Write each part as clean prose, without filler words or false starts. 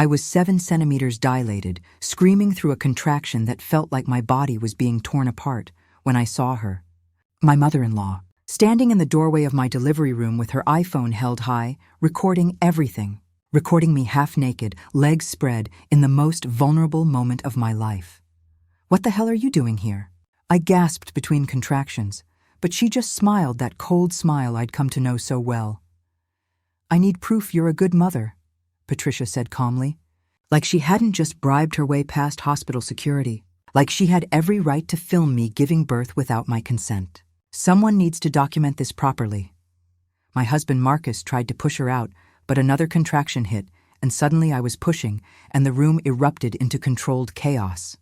I was 7 centimeters dilated, screaming through a contraction that felt like my body was being torn apart when I saw her. My mother-in-law, standing in the doorway of my delivery room with her iPhone held high, recording everything, recording me half naked, legs spread, in the most vulnerable moment of my life. "What the hell are you doing here?" I gasped between contractions, but she just smiled, that cold smile I'd come to know so well. "I need proof you're a good mother," Patricia said calmly, like she hadn't just bribed her way past hospital security, like she had every right to film me giving birth without my consent. "Someone needs to document this properly." My husband Marcus tried to push her out, but another contraction hit, and suddenly I was pushing, and the room erupted into controlled chaos.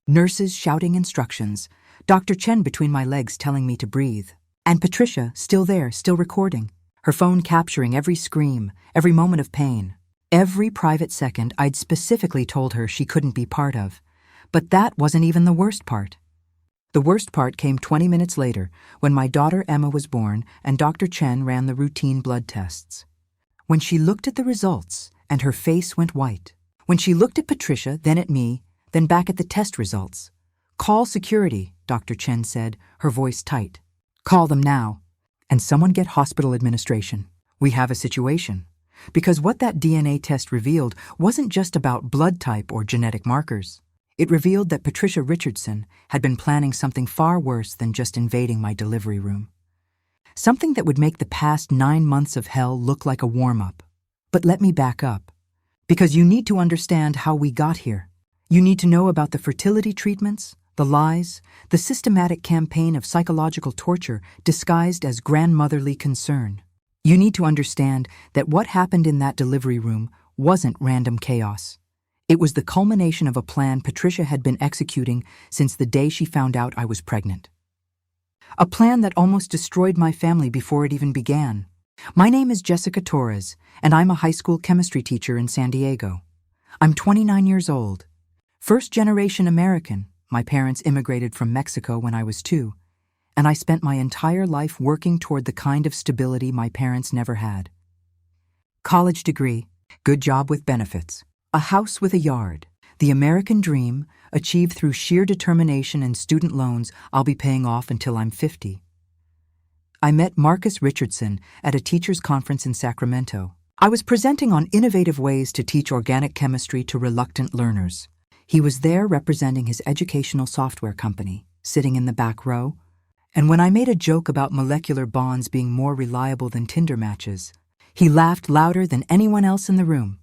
Nurses shouting instructions, Dr. Chen between my legs telling me to breathe, and Patricia still there, still recording, her phone capturing every scream, every moment of pain, every private second I'd specifically told her she couldn't be part of. But that wasn't even the worst part. The worst part came 20 minutes later, when my daughter Emma was born and Dr. Chen ran the routine blood tests. When she looked at the results, and her face went white. When she looked at Patricia, then at me, then back at the test results. "Call security," Dr. Chen said, her voice tight. "Call them now. And someone get hospital administration. We have a situation." Because what that DNA test revealed wasn't just about blood type or genetic markers. It revealed that Patricia Richardson had been planning something far worse than just invading my delivery room. Something that would make the past 9 months of hell look like a warm-up. But let me back up. Because you need to understand how we got here. You need to know about the fertility treatments, the lies, the systematic campaign of psychological torture disguised as grandmotherly concern. You need to understand that what happened in that delivery room wasn't random chaos. It was the culmination of a plan Patricia had been executing since the day she found out I was pregnant. A plan that almost destroyed my family before it even began. My name is Jessica Torres, and I'm a high school chemistry teacher in San Diego. I'm 29 years old. First-generation American. My parents immigrated from Mexico when I was 2. And I spent my entire life working toward the kind of stability my parents never had. College degree, good job with benefits, a house with a yard, the American dream, achieved through sheer determination and student loans I'll be paying off until I'm 50. I met Marcus Richardson at a teachers' conference in Sacramento. I was presenting on innovative ways to teach organic chemistry to reluctant learners. He was there representing his educational software company, sitting in the back row. And when I made a joke about molecular bonds being more reliable than Tinder matches, he laughed louder than anyone else in the room.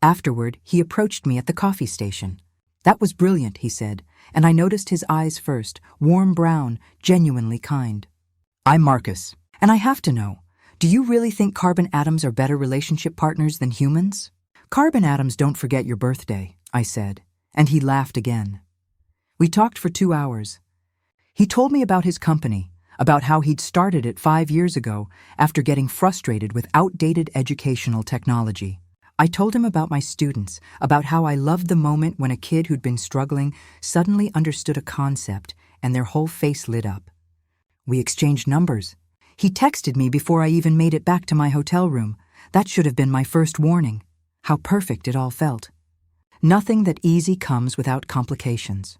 Afterward, he approached me at the coffee station. "That was brilliant," he said, and I noticed his eyes first, warm brown, genuinely kind. "I'm Marcus, and I have to know, do you really think carbon atoms are better relationship partners than humans?" "Carbon atoms don't forget your birthday," I said, and he laughed again. We talked for 2 hours. He told me about his company, about how he'd started it 5 years ago after getting frustrated with outdated educational technology. I told him about my students, about how I loved the moment when a kid who'd been struggling suddenly understood a concept and their whole face lit up. We exchanged numbers. He texted me before I even made it back to my hotel room. That should have been my first warning. How perfect it all felt. Nothing that easy comes without complications.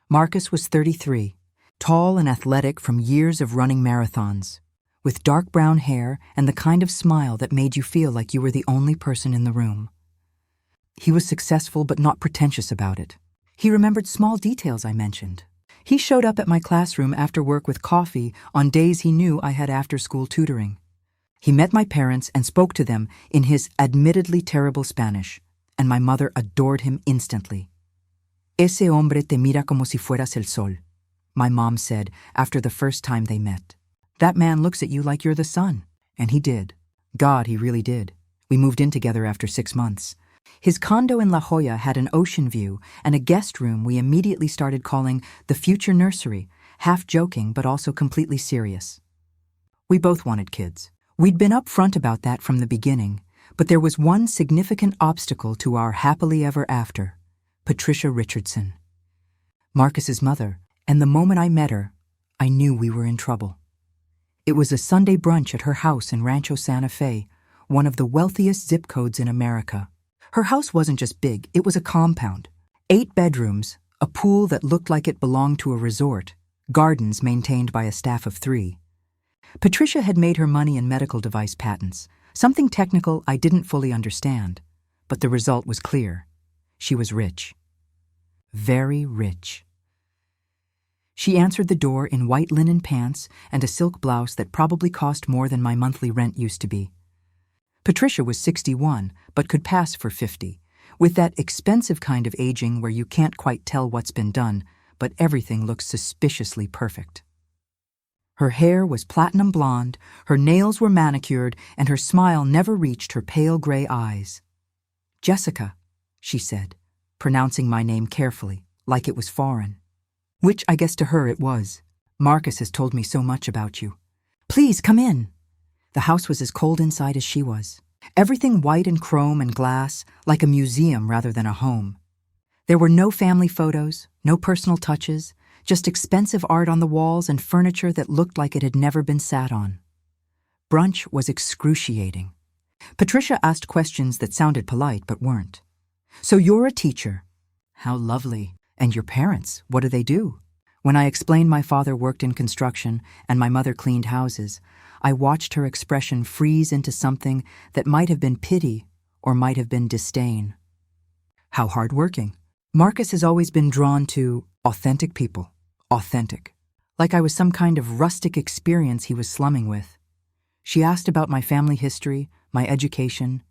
Marcus was 33. Tall and athletic from years of running marathons, with dark brown hair and the kind of smile that made you feel like you were the only person in the room. He was successful but not pretentious about it. He remembered small details I mentioned. He showed up at my classroom after work with coffee on days he knew I had after-school tutoring. He met my parents and spoke to them in his admittedly terrible Spanish, and my mother adored him instantly. "Ese hombre te mira como si fueras el sol," my mom said after the first time they met. "That man looks at you like you're the sun." And he did. God, he really did. We moved in together after 6 months. His condo in La Jolla had an ocean view and a guest room we immediately started calling the future nursery, half joking but also completely serious. We both wanted kids. We'd been upfront about that from the beginning, but there was one significant obstacle to our happily ever after: Patricia Richardson, Marcus's mother. And the moment I met her, I knew we were in trouble. It was a Sunday brunch at her house in Rancho Santa Fe, one of the wealthiest zip codes in America. Her house wasn't just big, it was a compound. 8 bedrooms, a pool that looked like it belonged to a resort, gardens maintained by a staff of 3. Patricia had made her money in medical device patents, something technical I didn't fully understand. But the result was clear. She was rich. Very rich. She answered the door in white linen pants and a silk blouse that probably cost more than my monthly rent used to be. Patricia was 61, but could pass for 50, with that expensive kind of aging where you can't quite tell what's been done, but everything looks suspiciously perfect. Her hair was platinum blonde, her nails were manicured, and her smile never reached her pale gray eyes. "Jessica," she said, pronouncing my name carefully, like it was foreign. Which I guess to her it was. "Marcus has told me so much about you. Please come in." The house was as cold inside as she was. Everything white and chrome and glass, like a museum rather than a home. There were no family photos, no personal touches, just expensive art on the walls and furniture that looked like it had never been sat on. Brunch was excruciating. Patricia asked questions that sounded polite but weren't. "So you're a teacher. How lovely. And your parents, what do they do?" When I explained my father worked in construction and my mother cleaned houses, I watched her expression freeze into something that might have been pity or might have been disdain. "How hardworking. Marcus has always been drawn to authentic people. Authentic. Like I was some kind of rustic experience he was slumming with." She asked about my family history, my education,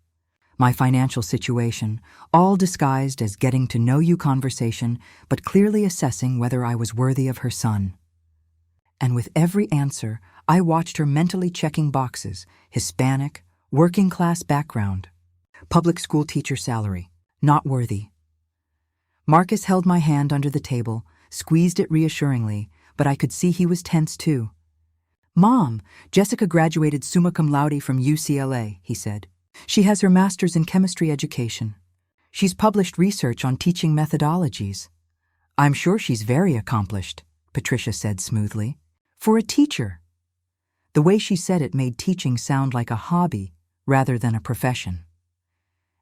my financial situation, all disguised as getting to know you conversation, but clearly assessing whether I was worthy of her son. And with every answer, I watched her mentally checking boxes: Hispanic, working class background, public school teacher salary, not worthy. Marcus held my hand under the table, squeezed it reassuringly, but I could see he was tense too. "Mom, Jessica graduated summa cum laude from UCLA, he said. "She has her master's in chemistry education. She's published research on teaching methodologies." "I'm sure she's very accomplished," Patricia said smoothly. "For a teacher." The way she said it made teaching sound like a hobby rather than a profession.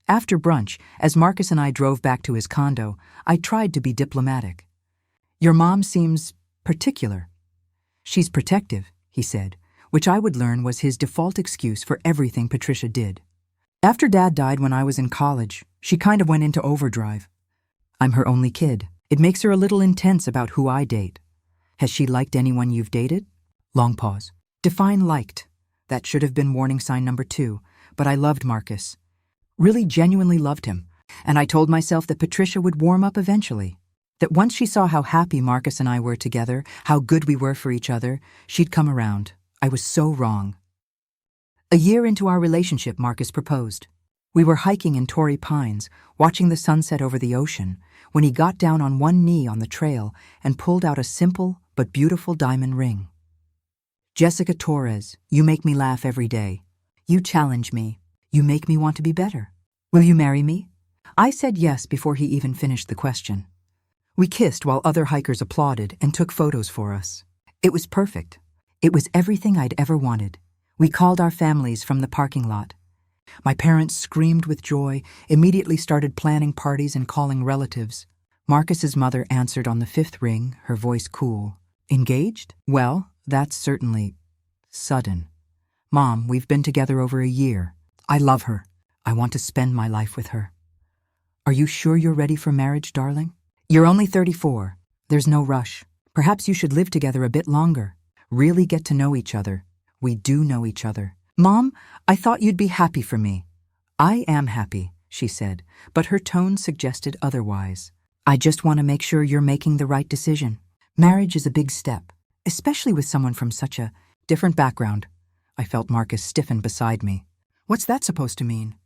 After brunch, as Marcus and I drove back to his condo, I tried to be diplomatic. "Your mom seems particular." "She's protective," he said, which I would learn was his default excuse for everything Patricia did. "After Dad died when I was in college, she kind of went into overdrive. I'm her only kid. It makes her a little intense about who I date." "Has she liked anyone you've dated?" Long pause. Define liked. That should have been warning sign number 2, but I loved Marcus. Really genuinely loved him, and I told myself that Patricia would warm up eventually. That once she saw how happy Marcus and I were together, how good we were for each other, she'd come around. I was so wrong. A year into our relationship, Marcus proposed. We were hiking in Torrey Pines, watching the sunset over the ocean, when he got down on one knee on the trail and pulled out a simple but beautiful diamond ring. "Jessica Torres, you make me laugh every day. You challenge me. You make me want to be better. Will you marry me?" I said yes before he even finished the question. We kissed while other hikers applauded and took photos for us. It was perfect. It was everything I'd ever wanted. We called our families from the parking lot. My parents screamed with joy, immediately started planning parties and calling relatives. Marcus's mother answered on the 5th ring, her voice cool. "Engaged? Well, that's certainly sudden. Mom, we've been together over a year. I love her. I want to spend my life with her." "Are you sure you're ready for marriage, darling? You're only 34. There's no rush. Perhaps you should live together a bit longer. Really get to know each other. We do know each other." "Mom, I thought you'd be happy for me." "I am happy," she said, but her tone suggested otherwise. "I just want to make sure you're making the right decision. Marriage is a big step, especially with someone from such a different background." I felt Marcus stiffen beside me. "What's that supposed to mean?"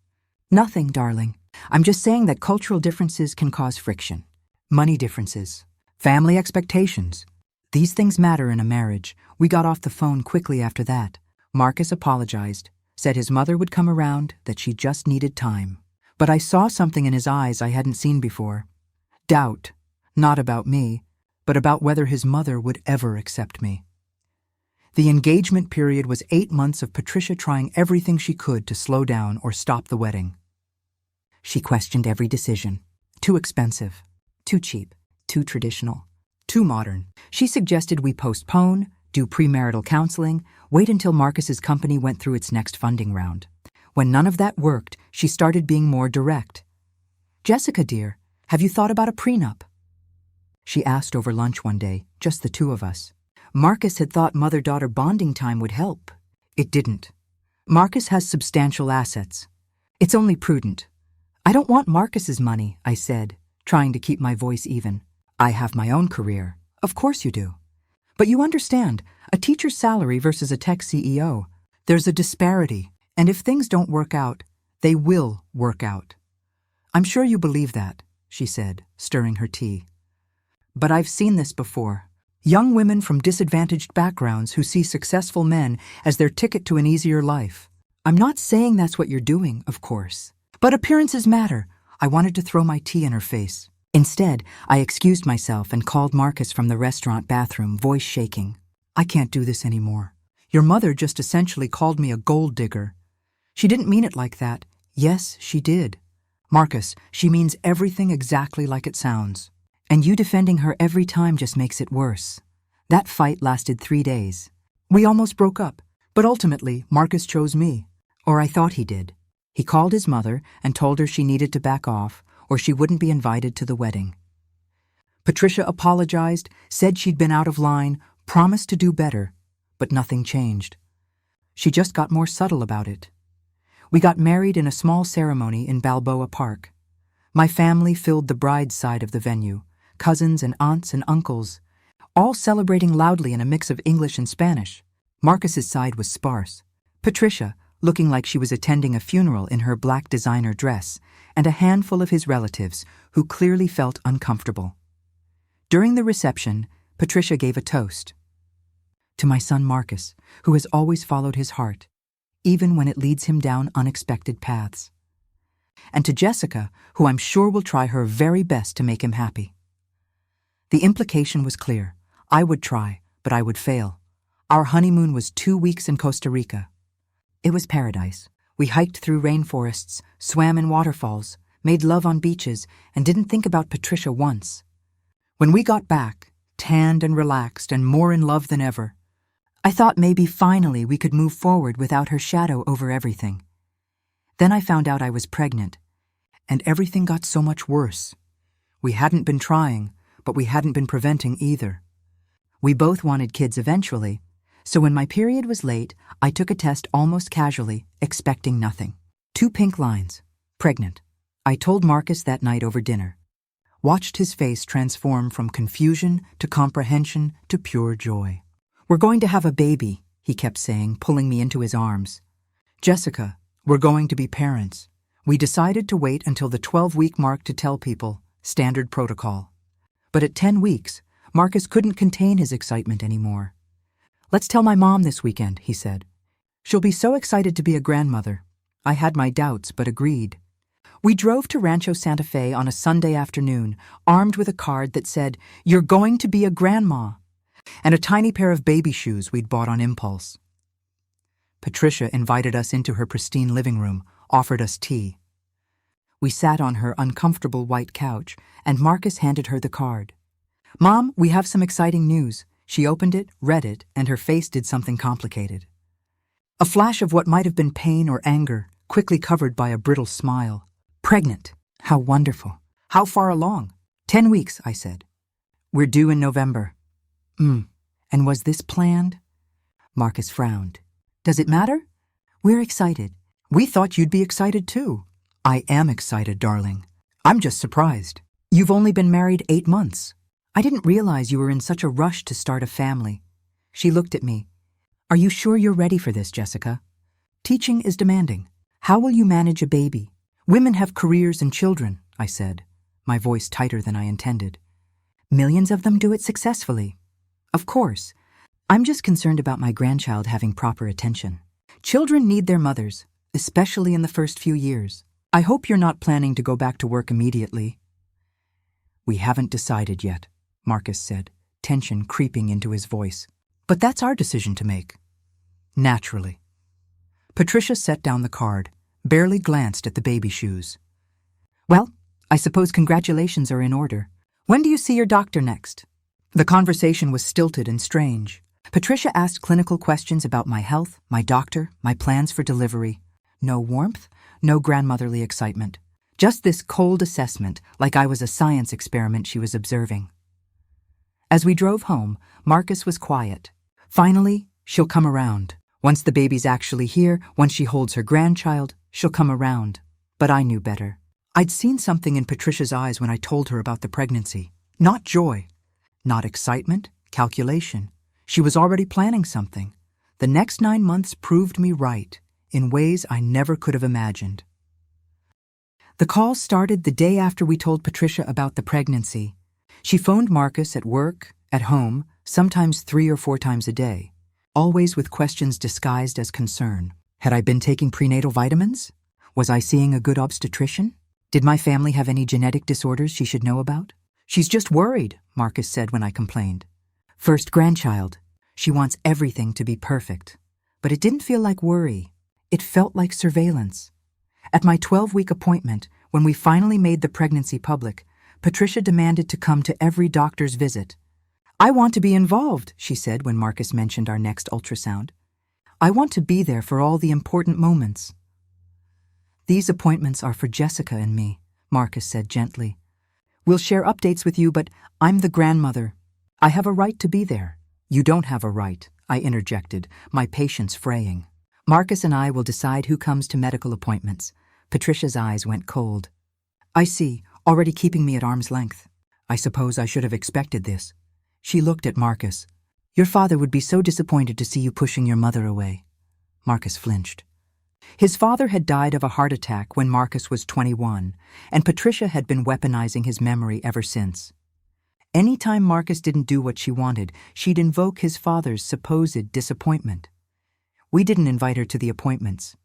"Nothing, darling. I'm just saying that cultural differences can cause friction. Money differences. Family expectations. These things matter in a marriage." We got off the phone quickly after that. Marcus apologized, said his mother would come around, that she just needed time. But I saw something in his eyes I hadn't seen before. Doubt. Not about me, but about whether his mother would ever accept me. The engagement period was 8 months of Patricia trying everything she could to slow down or stop the wedding. She questioned every decision. Too expensive, too cheap, too traditional, too modern. She suggested we postpone, do premarital counseling, wait until Marcus's company went through its next funding round. When none of that worked, she started being more direct. "Jessica, dear, have you thought about a prenup?" She asked over lunch one day, just the two of us. Marcus had thought mother-daughter bonding time would help. It didn't. Marcus has substantial assets. It's only prudent. "I don't want Marcus's money," I said, trying to keep my voice even. "I have my own career." "Of course you do. But you understand, a teacher's salary versus a tech CEO, there's a disparity, and if things don't work out, they will work out." "I'm sure you believe that," she said, stirring her tea. "But I've seen this before. Young women from disadvantaged backgrounds who see successful men as their ticket to an easier life. I'm not saying that's what you're doing, of course. But appearances matter." I wanted to throw my tea in her face. Instead, I excused myself and called Marcus from the restaurant bathroom, voice shaking. "I can't do this anymore. Your mother just essentially called me a gold digger. She didn't mean it like that." "Yes, she did. Marcus, she means everything exactly like it sounds. And you defending her every time just makes it worse." That fight lasted 3 days. We almost broke up, but ultimately Marcus chose me. Or I thought he did. He called his mother and told her she needed to back off or she wouldn't be invited to the wedding. Patricia apologized, said she'd been out of line, promised to do better, but nothing changed. She just got more subtle about it. We got married in a small ceremony in Balboa Park. My family filled the bride's side of the venue, cousins and aunts and uncles, all celebrating loudly in a mix of English and Spanish. Marcus's side was sparse. Patricia, looking like she was attending a funeral in her black designer dress, and a handful of his relatives who clearly felt uncomfortable. During the reception, Patricia gave a toast. "To my son Marcus, who has always followed his heart, even when it leads him down unexpected paths. And to Jessica, who I'm sure will try her very best to make him happy." The implication was clear. I would try, but I would fail. Our honeymoon was 2 weeks in Costa Rica. It was paradise. We hiked through rainforests, swam in waterfalls, made love on beaches, and didn't think about Patricia once. When we got back, tanned and relaxed and more in love than ever, I thought maybe finally we could move forward without her shadow over everything. Then I found out I was pregnant, and everything got so much worse. We hadn't been trying, but we hadn't been preventing either. We both wanted kids eventually, so when my period was late, I took a test almost casually, expecting nothing. 2 pink lines. Pregnant. I told Marcus that night over dinner. Watched his face transform from confusion to comprehension to pure joy. "We're going to have a baby," he kept saying, pulling me into his arms. "Jessica, we're going to be parents." We decided to wait until the 12-week mark to tell people, standard protocol. But at 10 weeks, Marcus couldn't contain his excitement anymore. "Let's tell my mom this weekend," he said. "She'll be so excited to be a grandmother." I had my doubts, but agreed. We drove to Rancho Santa Fe on a Sunday afternoon, armed with a card that said, "You're going to be a grandma," and a tiny pair of baby shoes we'd bought on impulse. Patricia invited us into her pristine living room, offered us tea. We sat on her uncomfortable white couch, and Marcus handed her the card. "Mom, we have some exciting news." She opened it, read it, and her face did something complicated. A flash of what might have been pain or anger, quickly covered by a brittle smile. "Pregnant. How wonderful. How far along?" 10 weeks, I said. "We're due in November." And was this planned?" Marcus frowned. "Does it matter?" "We're excited." "We thought you'd be excited too." "I am excited, darling. I'm just surprised. You've only been married 8 months. I didn't realize you were in such a rush to start a family." She looked at me. "Are you sure you're ready for this, Jessica? Teaching is demanding. How will you manage a baby? Women have careers and children," I said, my voice tighter than I intended. "Millions of them do it successfully." "Of course. I'm just concerned about my grandchild having proper attention. Children need their mothers, especially in the first few years. I hope you're not planning to go back to work immediately." "We haven't decided yet," Marcus said, tension creeping into his voice. "But that's our decision to make." "Naturally." Patricia set down the card, barely glanced at the baby shoes. Well, I suppose congratulations are in order. When do you see your doctor next? The conversation was stilted and strange. Patricia asked clinical questions about my health, my doctor, my plans for delivery. No warmth, no grandmotherly excitement. Just this cold assessment, like I was a science experiment she was observing. As we drove home, Marcus was quiet. Finally, she'll come around. Once the baby's actually here, once she holds her grandchild, she'll come around. But I knew better. I'd seen something in Patricia's eyes when I told her about the pregnancy. Not joy. Not excitement, calculation. She was already planning something. The next 9 months proved me right, in ways I never could have imagined. The call started the day after we told Patricia about the pregnancy. She phoned Marcus at work, at home, sometimes 3 or 4 times a day, always with questions disguised as concern. Had I been taking prenatal vitamins? Was I seeing a good obstetrician? Did my family have any genetic disorders she should know about? She's just worried, Marcus said when I complained. First grandchild. She wants everything to be perfect. But it didn't feel like worry. It felt like surveillance. At my 12-week appointment, when we finally made the pregnancy public, Patricia demanded to come to every doctor's visit. I want to be involved, she said when Marcus mentioned our next ultrasound. I want to be there for all the important moments. These appointments are for Jessica and me, Marcus said gently. We'll share updates with you, but I'm the grandmother. I have a right to be there. You don't have a right, I interjected, my patience fraying. Marcus and I will decide who comes to medical appointments. Patricia's eyes went cold. I see, already keeping me at arm's length. I suppose I should have expected this. She looked at Marcus. Your father would be so disappointed to see you pushing your mother away. Marcus flinched. His father had died of a heart attack when Marcus was 21, and Patricia had been weaponizing his memory ever since. Any time Marcus didn't do what she wanted, she'd invoke his father's supposed disappointment. We didn't invite her to the appointments.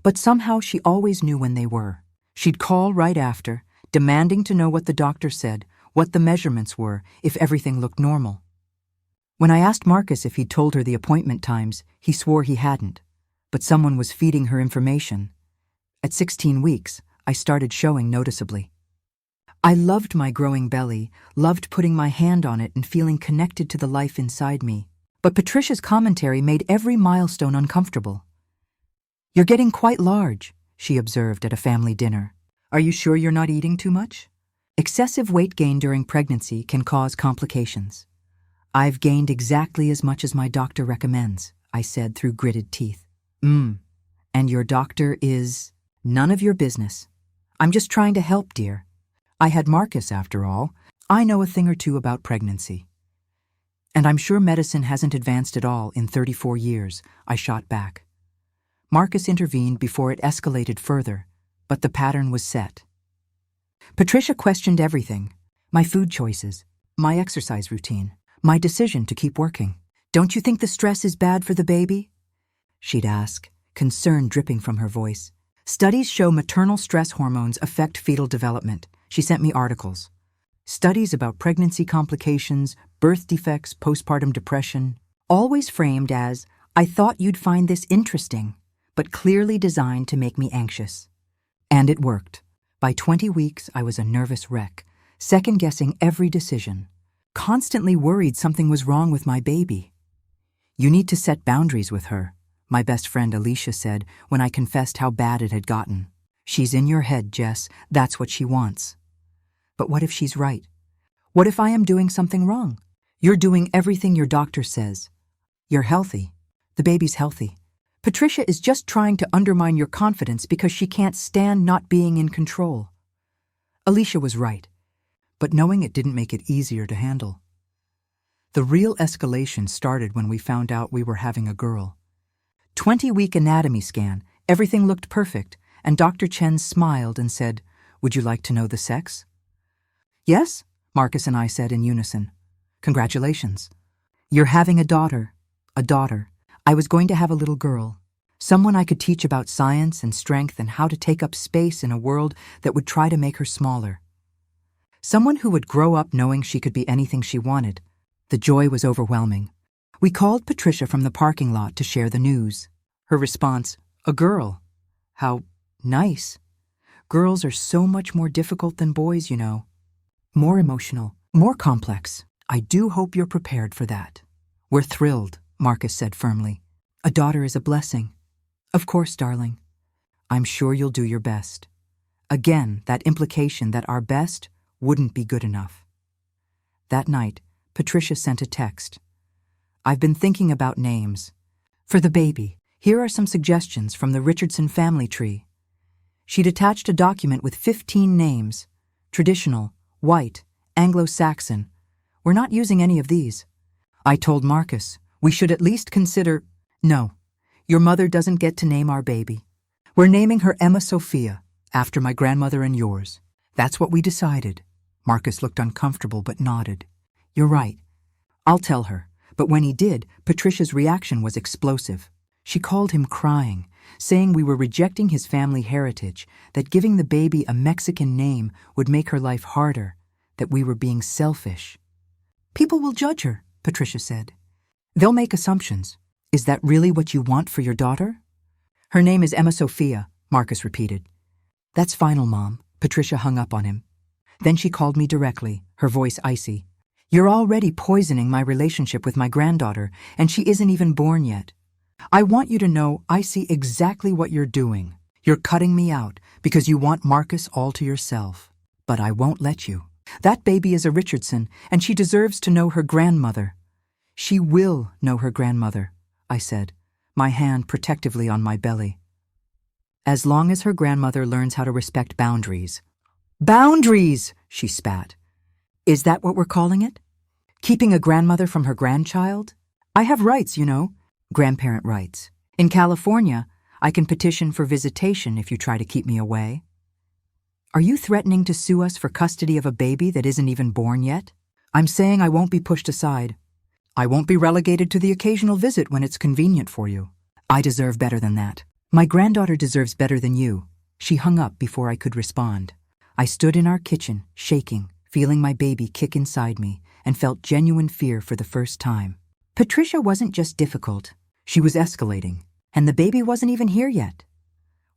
But somehow she always knew when they were. She'd call right after, demanding to know what the doctor said, what the measurements were, if everything looked normal. When I asked Marcus if he'd told her the appointment times, he swore he hadn't. But someone was feeding her information. At 16 weeks, I started showing noticeably. I loved my growing belly, loved putting my hand on it and feeling connected to the life inside me. But Patricia's commentary made every milestone uncomfortable. You're getting quite large, she observed at a family dinner. Are you sure you're not eating too much? Excessive weight gain during pregnancy can cause complications. I've gained exactly as much as my doctor recommends, I said through gritted teeth. And your doctor is none of your business. I'm just trying to help, dear. I had Marcus, after all. I know a thing or two about pregnancy. And I'm sure medicine hasn't advanced at all in 34 years, I shot back. Marcus intervened before it escalated further, but the pattern was set. Patricia questioned everything, my food choices, my exercise routine, my decision to keep working. Don't you think the stress is bad for the baby? She'd ask, concern dripping from her voice. Studies show maternal stress hormones affect fetal development. She sent me articles. Studies about pregnancy complications, birth defects, postpartum depression, always framed as, I thought you'd find this interesting, but clearly designed to make me anxious. And it worked. By 20 weeks, I was a nervous wreck, second-guessing every decision, constantly worried something was wrong with my baby. You need to set boundaries with her, my best friend Alicia said when I confessed how bad it had gotten. She's in your head, Jess. That's what she wants. But what if she's right? What if I am doing something wrong? You're doing everything your doctor says. You're healthy. The baby's healthy. Patricia is just trying to undermine your confidence because she can't stand not being in control. Alicia was right, but knowing it didn't make it easier to handle. The real escalation started when we found out we were having a girl. 20-week anatomy scan, everything looked perfect, and Dr. Chen smiled and said, Would you like to know the sex? Yes, Marcus and I said in unison. Congratulations. You're having a daughter. A daughter. I was going to have a little girl. Someone I could teach about science and strength and how to take up space in a world that would try to make her smaller. Someone who would grow up knowing she could be anything she wanted. The joy was overwhelming. We called Patricia from the parking lot to share the news. Her response, a girl. How nice. Girls are so much more difficult than boys, you know. More emotional, more complex. I do hope you're prepared for that. We're thrilled, Marcus said firmly. A daughter is a blessing. Of course, darling. I'm sure you'll do your best. Again, that implication that our best wouldn't be good enough. That night, Patricia sent a text. I've been thinking about names. For the baby, here are some suggestions from the Richardson family tree. She'd attached a document with 15 names. Traditional, white, Anglo-Saxon. We're not using any of these. I told Marcus, we should at least consider... No, your mother doesn't get to name our baby. We're naming her Emma Sophia, after my grandmother and yours. That's what we decided. Marcus looked uncomfortable but nodded. You're right. I'll tell her. But when he did, Patricia's reaction was explosive. She called him crying, saying we were rejecting his family heritage, that giving the baby a Mexican name would make her life harder, that we were being selfish. People will judge her, Patricia said. They'll make assumptions. Is that really what you want for your daughter? Her name is Emma Sophia, Marcus repeated. That's final, Mom. Patricia hung up on him. Then she called me directly, her voice icy. You're already poisoning my relationship with my granddaughter, and she isn't even born yet. I want you to know I see exactly what you're doing. You're cutting me out because you want Marcus all to yourself. But I won't let you. That baby is a Richardson, and she deserves to know her grandmother. She will know her grandmother, I said, my hand protectively on my belly. As long as her grandmother learns how to respect boundaries. Boundaries, she spat. Is that what we're calling it? Keeping a grandmother from her grandchild? I have rights, you know, grandparent rights. In California, I can petition for visitation if you try to keep me away. Are you threatening to sue us for custody of a baby that isn't even born yet? I'm saying I won't be pushed aside. I won't be relegated to the occasional visit when it's convenient for you. I deserve better than that. My granddaughter deserves better than you. She hung up before I could respond. I stood in our kitchen, shaking, feeling my baby kick inside me, and felt genuine fear for the first time. Patricia wasn't just difficult. She was escalating, and the baby wasn't even here yet.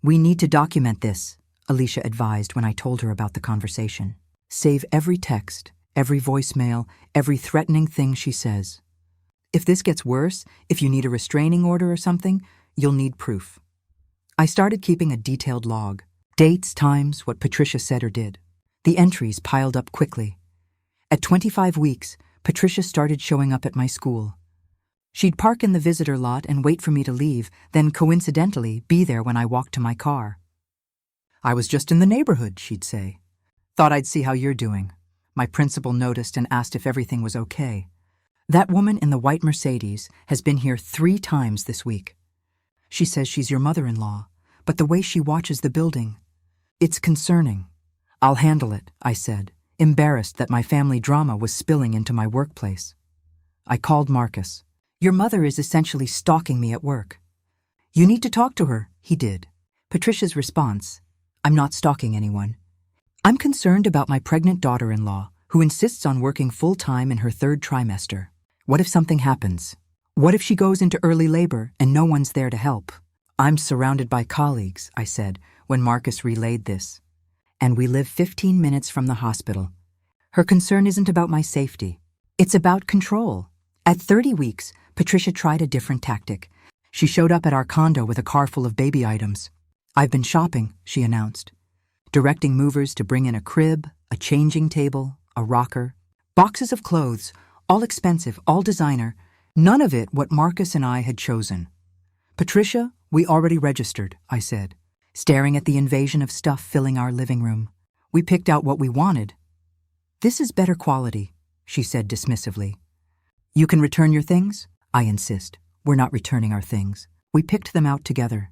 We need to document this, Alicia advised when I told her about the conversation. Save every text, every voicemail, every threatening thing she says. If this gets worse, if you need a restraining order or something, you'll need proof. I started keeping a detailed log. Dates, times, what Patricia said or did. The entries piled up quickly. At 25 weeks, Patricia started showing up at my school. She'd park in the visitor lot and wait for me to leave, then coincidentally be there when I walked to my car. I was just in the neighborhood, she'd say. Thought I'd see how you're doing. My principal noticed and asked if everything was okay. That woman in the white Mercedes has been here 3 times this week. She says she's your mother-in-law, but the way she watches the building, it's concerning. I'll handle it, I said, embarrassed that my family drama was spilling into my workplace. I called Marcus. Your mother is essentially stalking me at work. You need to talk to her, he did. Patricia's response, I'm not stalking anyone. I'm concerned about my pregnant daughter-in-law, who insists on working full-time in her 3rd trimester. What if something happens? What if she goes into early labor and no one's there to help? I'm surrounded by colleagues, I said, when Marcus relayed this. And we live 15 minutes from the hospital. Her concern isn't about my safety. It's about control. At 30 weeks, Patricia tried a different tactic. She showed up at our condo with a car full of baby items. I've been shopping, she announced, directing movers to bring in a crib, a changing table, a rocker, boxes of clothes, all expensive, all designer, none of it what Marcus and I had chosen. Patricia, we already registered, I said, staring at the invasion of stuff filling our living room. We picked out what we wanted. This is better quality, she said dismissively. You can return your things? I insist. We're not returning our things. We picked them out together.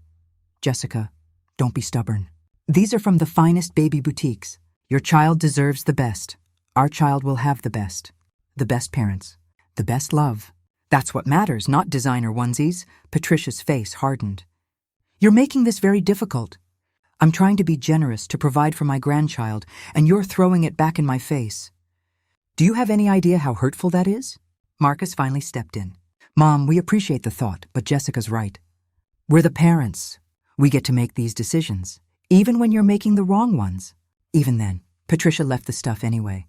Jessica, don't be stubborn. These are from the finest baby boutiques. Your child deserves the best. Our child will have the best. The best parents. The best love. That's what matters, not designer onesies. Patricia's face hardened. You're making this very difficult. I'm trying to be generous to provide for my grandchild, and you're throwing it back in my face. Do you have any idea how hurtful that is? Marcus finally stepped in. Mom, we appreciate the thought, but Jessica's right. We're the parents. We get to make these decisions. even when you're making the wrong ones. Even then, Patricia left the stuff anyway.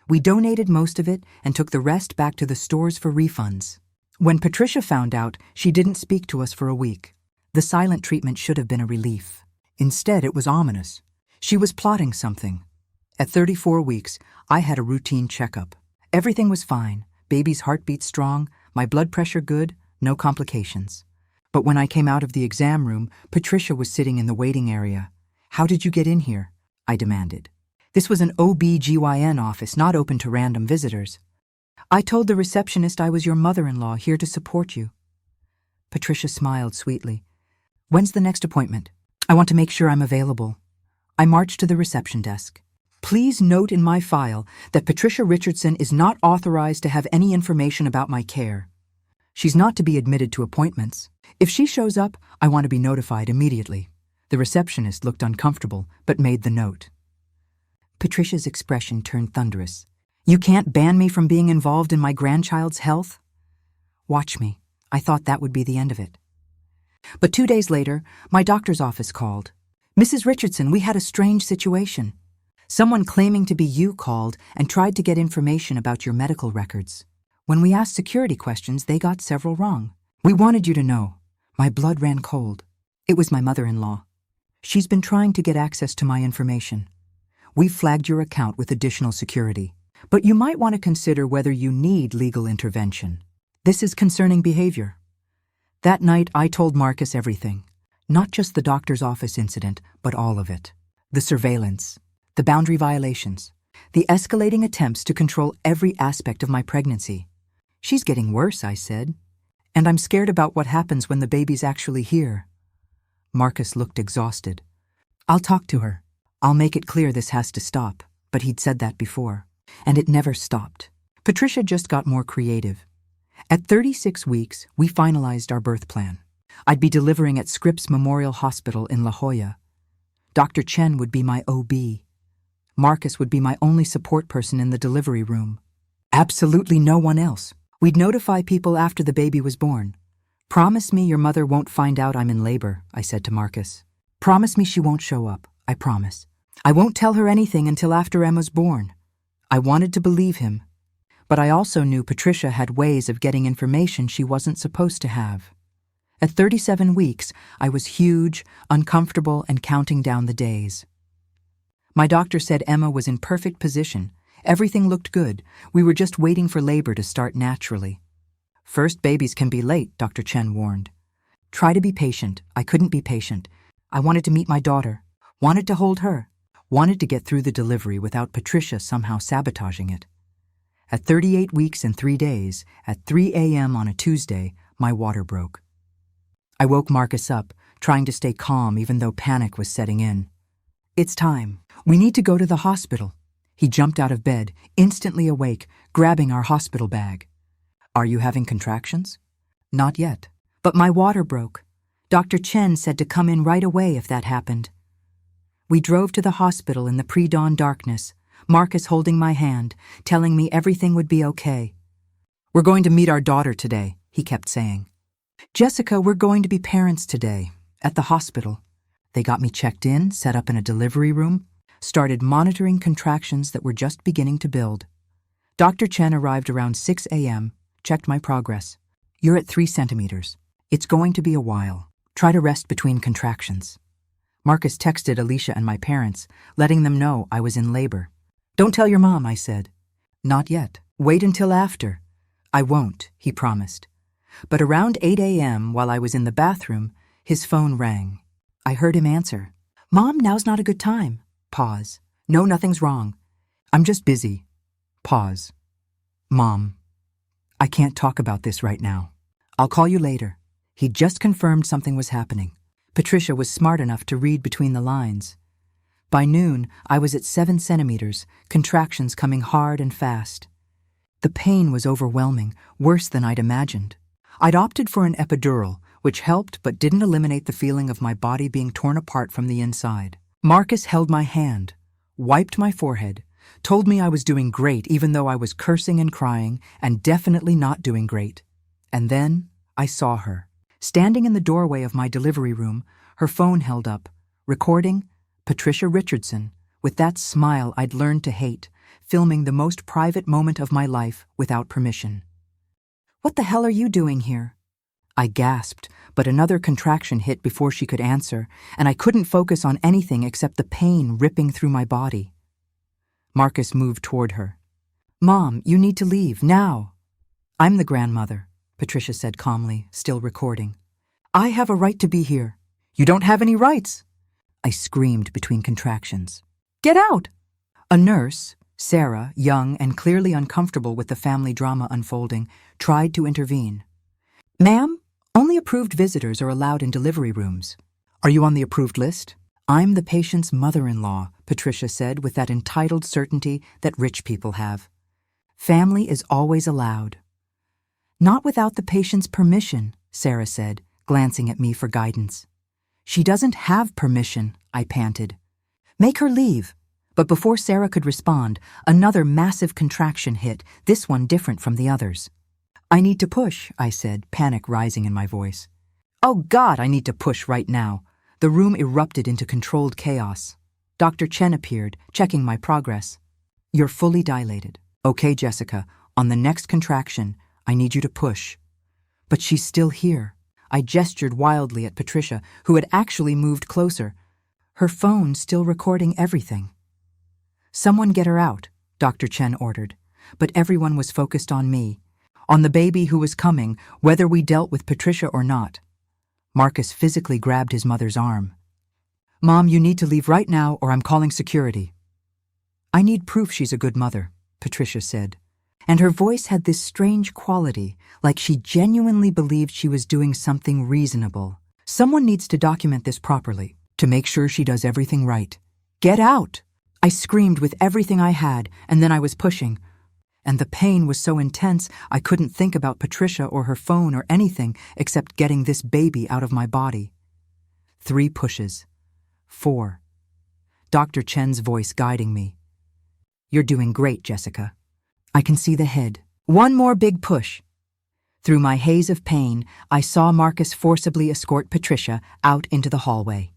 We donated most of it and took the rest back to the stores for refunds. When Patricia found out, she didn't speak to us for a week. The silent treatment should have been a relief. Instead, it was ominous. She was plotting something. At 34 weeks, I had a routine checkup. Everything was fine. Baby's heartbeat strong, my blood pressure good, no complications. But when I came out of the exam room, Patricia was sitting in the waiting area. "How did you get in here?" I demanded. This was an OB/GYN office, not open to random visitors. "I told the receptionist I was your mother-in-law, here to support you." Patricia smiled sweetly. "When's the next appointment? I want to make sure I'm available." I marched to the reception desk. "Please note in my file that Patricia Richardson is not authorized to have any information about my care. She's not to be admitted to appointments. If she shows up, I want to be notified immediately." The receptionist looked uncomfortable, but made the note. Patricia's expression turned thunderous. "You can't ban me from being involved in my grandchild's health?" Watch me. I thought that would be the end of it. But 2 days later, my doctor's office called. "Mrs. Richardson, we had a strange situation. Someone claiming to be you called and tried to get information about your medical records. When we asked security questions, they got several wrong. We wanted you to know." My blood ran cold. It was my mother-in-law. "She's been trying to get access to my information. We've flagged your account with additional security. But you might want to consider whether you need legal intervention. This is concerning behavior." That night, I told Marcus everything. Not just the doctor's office incident, but all of it. The surveillance, the boundary violations, the escalating attempts to control every aspect of my pregnancy. "She's getting worse," I said. "And I'm scared about what happens when the baby's actually here." Marcus looked exhausted. "I'll talk to her. I'll make it clear this has to stop." But he'd said that before. And it never stopped. Patricia just got more creative. At 36 weeks, we finalized our birth plan. I'd be delivering at Scripps Memorial Hospital in La Jolla. Dr. Chen would be my OB. Marcus would be my only support person in the delivery room. Absolutely no one else. We'd notify people after the baby was born. "Promise me your mother won't find out I'm in labor," I said to Marcus. "Promise me she won't show up. I promise. I won't tell her anything until after Emma's born." I wanted to believe him, but I also knew Patricia had ways of getting information she wasn't supposed to have. At 37 weeks, I was huge, uncomfortable, and counting down the days. My doctor said Emma was in perfect position. Everything looked good. We were just waiting for labor to start naturally. "First babies can be late," Dr. Chen warned. "Try to be patient." I couldn't be patient. I wanted to meet my daughter, wanted to hold her, wanted to get through the delivery without Patricia somehow sabotaging it. At 38 weeks and 3 days, at 3 a.m. on a Tuesday, my water broke. I woke Marcus up, trying to stay calm even though panic was setting in. "It's time. We need to go to the hospital." He jumped out of bed, instantly awake, grabbing our hospital bag. "Are you having contractions?" "Not yet. But my water broke. Dr. Chen said to come in right away if that happened." We drove to the hospital in the pre-dawn darkness, Marcus holding my hand, telling me everything would be okay. "We're going to meet our daughter today," he kept saying. "Jessica, we're going to be parents today, at the hospital." They got me checked in, set up in a delivery room, started monitoring contractions that were just beginning to build. Dr. Chen arrived around 6 a.m., checked my progress. "You're at 3 centimeters. It's going to be a while. Try to rest between contractions." Marcus texted Alicia and my parents, letting them know I was in labor. "Don't tell your mom," I said. "Not yet. Wait until after." "I won't," he promised. But around 8 a.m., while I was in the bathroom, his phone rang. I heard him answer. "Mom, now's not a good time." Pause. "No, nothing's wrong. I'm just busy." Pause. "Mom, I can't talk about this right now. I'll call you later." He'd just confirmed something was happening. Patricia was smart enough to read between the lines. By noon, I was at 7 centimeters, contractions coming hard and fast. The pain was overwhelming, worse than I'd imagined. I'd opted for an epidural, which helped but didn't eliminate the feeling of my body being torn apart from the inside. Marcus held my hand, wiped my forehead, told me I was doing great even though I was cursing and crying and definitely not doing great. And then I saw her. Standing in the doorway of my delivery room, her phone held up, recording, Patricia Richardson, with that smile I'd learned to hate, filming the most private moment of my life without permission. "What the hell are you doing here?" I gasped, but another contraction hit before she could answer, and I couldn't focus on anything except the pain ripping through my body. Marcus moved toward her. "Mom, you need to leave, now." "I'm the grandmother," Patricia said calmly, still recording. "I have a right to be here." "You don't have any rights," I screamed between contractions. "Get out!" A nurse, Sarah, young and clearly uncomfortable with the family drama unfolding, tried to intervene. "Ma'am, only approved visitors are allowed in delivery rooms." "Are you on the approved list?" "I'm the patient's mother-in-law," Patricia said with that entitled certainty that rich people have. "Family is always allowed." "Not without the patient's permission," Sarah said, glancing at me for guidance. "She doesn't have permission," I panted. "Make her leave." But before Sarah could respond, another massive contraction hit, this one different from the others. "I need to push," I said, panic rising in my voice. "Oh God, I need to push right now." The room erupted into controlled chaos. Dr. Chen appeared, checking my progress. "You're fully dilated." "Okay, Jessica, on the next contraction, I need you to push." "But she's still here." I gestured wildly at Patricia, who had actually moved closer. Her phone still recording everything. "Someone get her out," Dr. Chen ordered, but everyone was focused on me, on the baby who was coming, whether we dealt with Patricia or not. Marcus physically grabbed his mother's arm. "Mom, you need to leave right now or I'm calling security." "I need proof she's a good mother," Patricia said, and her voice had this strange quality, like she genuinely believed she was doing something reasonable. "Someone needs to document this properly, to make sure she does everything right." "Get out!" I screamed with everything I had, and then I was pushing. And the pain was so intense I couldn't think about Patricia or her phone or anything except getting this baby out of my body. 3 pushes. 4. Dr. Chen's voice guiding me. "You're doing great, Jessica. I can see the head. 1 more big push." Through my haze of pain, I saw Marcus forcibly escort Patricia out into the hallway.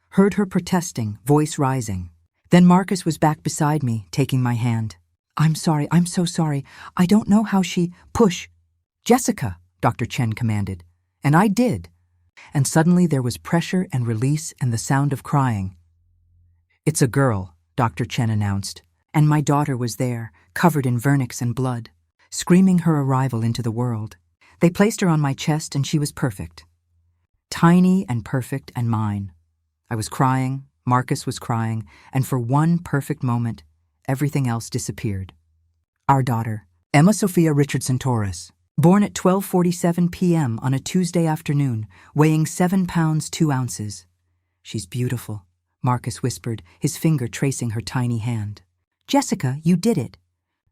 Heard her protesting, voice rising. Then Marcus was back beside me, taking my hand. I'm so sorry. I don't know how she—" "Push." "Jessica," Dr. Chen commanded. And I did. And suddenly there was pressure and release and the sound of crying. "It's a girl," Dr. Chen announced, and my daughter was there, covered in vernix and blood, screaming her arrival into the world. They placed her on my chest and she was perfect. Tiny and perfect and mine. I was crying, Marcus was crying, and for one perfect moment, everything else disappeared. Our daughter, Emma Sophia Richardson Torres, born at 12:47 p.m. on a Tuesday afternoon, weighing 7 pounds 2 ounces. "She's beautiful," Marcus whispered, his finger tracing her tiny hand. "Jessica, you did it."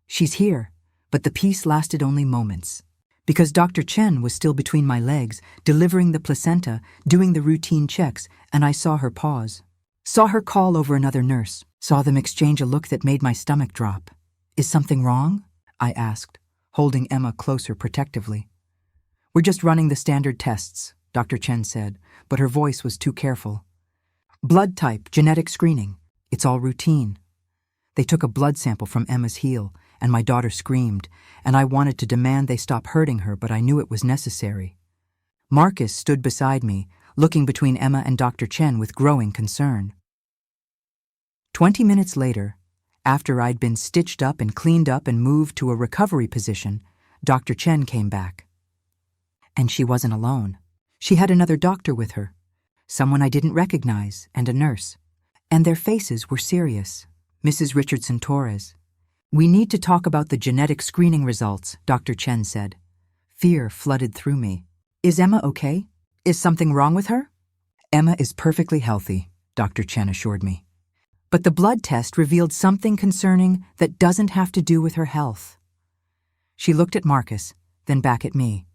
"She's here," but the peace lasted only moments. Because Dr. Chen was still between my legs, delivering the placenta, doing the routine checks, and I saw her pause. Saw her call over another nurse, saw them exchange a look that made my stomach drop. "Is something wrong?" I asked, holding Emma closer protectively. "We're just running the standard tests," Dr. Chen said, but her voice was too careful. "Blood type, genetic screening. It's all routine." They took a blood sample from Emma's heel, and my daughter screamed, and I wanted to demand they stop hurting her, but I knew it was necessary. Marcus stood beside me, looking between Emma and Dr. Chen with growing concern. 20 minutes later, after I'd been stitched up and cleaned up and moved to a recovery position, Dr. Chen came back. And she wasn't alone. She had another doctor with her, someone I didn't recognize, and a nurse. And their faces were serious. "Mrs. Richardson Torres, we need to talk about the genetic screening results," Dr. Chen said. Fear flooded through me. "Is Emma okay? Is something wrong with her?" "Emma is perfectly healthy," Dr. Chen assured me. "But the blood test revealed something concerning that doesn't have to do with her health." She looked at Marcus, then back at me.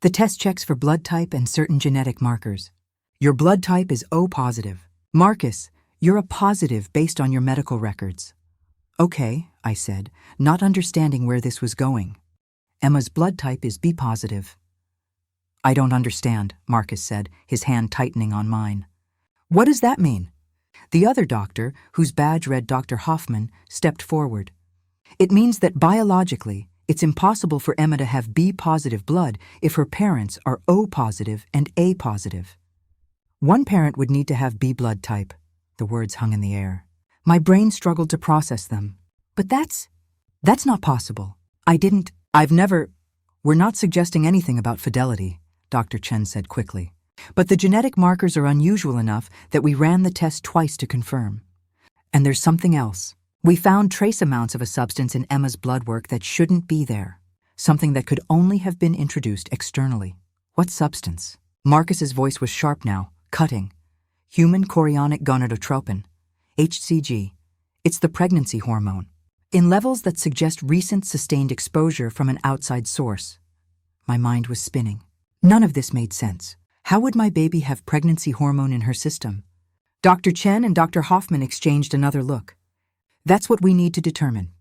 "The test checks for blood type and certain genetic markers. Your blood type is O positive. Marcus, you're a positive based on your medical records." "Okay," I said, not understanding where this was going. "Emma's blood type is B positive." "I don't understand," Marcus said, his hand tightening on mine. "What does that mean?" The other doctor, whose badge read Dr. Hoffman, stepped forward. It means that biologically, it's impossible for Emma to have B-positive blood if her parents are O-positive and A-positive. One parent would need to have B blood type. The words hung in the air. My brain struggled to process them. But that's not possible. We're not suggesting anything about fidelity, Dr. Chen said quickly. But the genetic markers are unusual enough that we ran the test twice to confirm. And there's something else. We found trace amounts of a substance in Emma's blood work that shouldn't be there. Something that could only have been introduced externally. What substance? Marcus's voice was sharp now, cutting. Human chorionic gonadotropin, HCG. It's the pregnancy hormone. In levels that suggest recent sustained exposure from an outside source. My mind was spinning. None of this made sense. How would my baby have pregnancy hormone in her system? Dr. Chen and Dr. Hoffman exchanged another look. That's what we need to determine.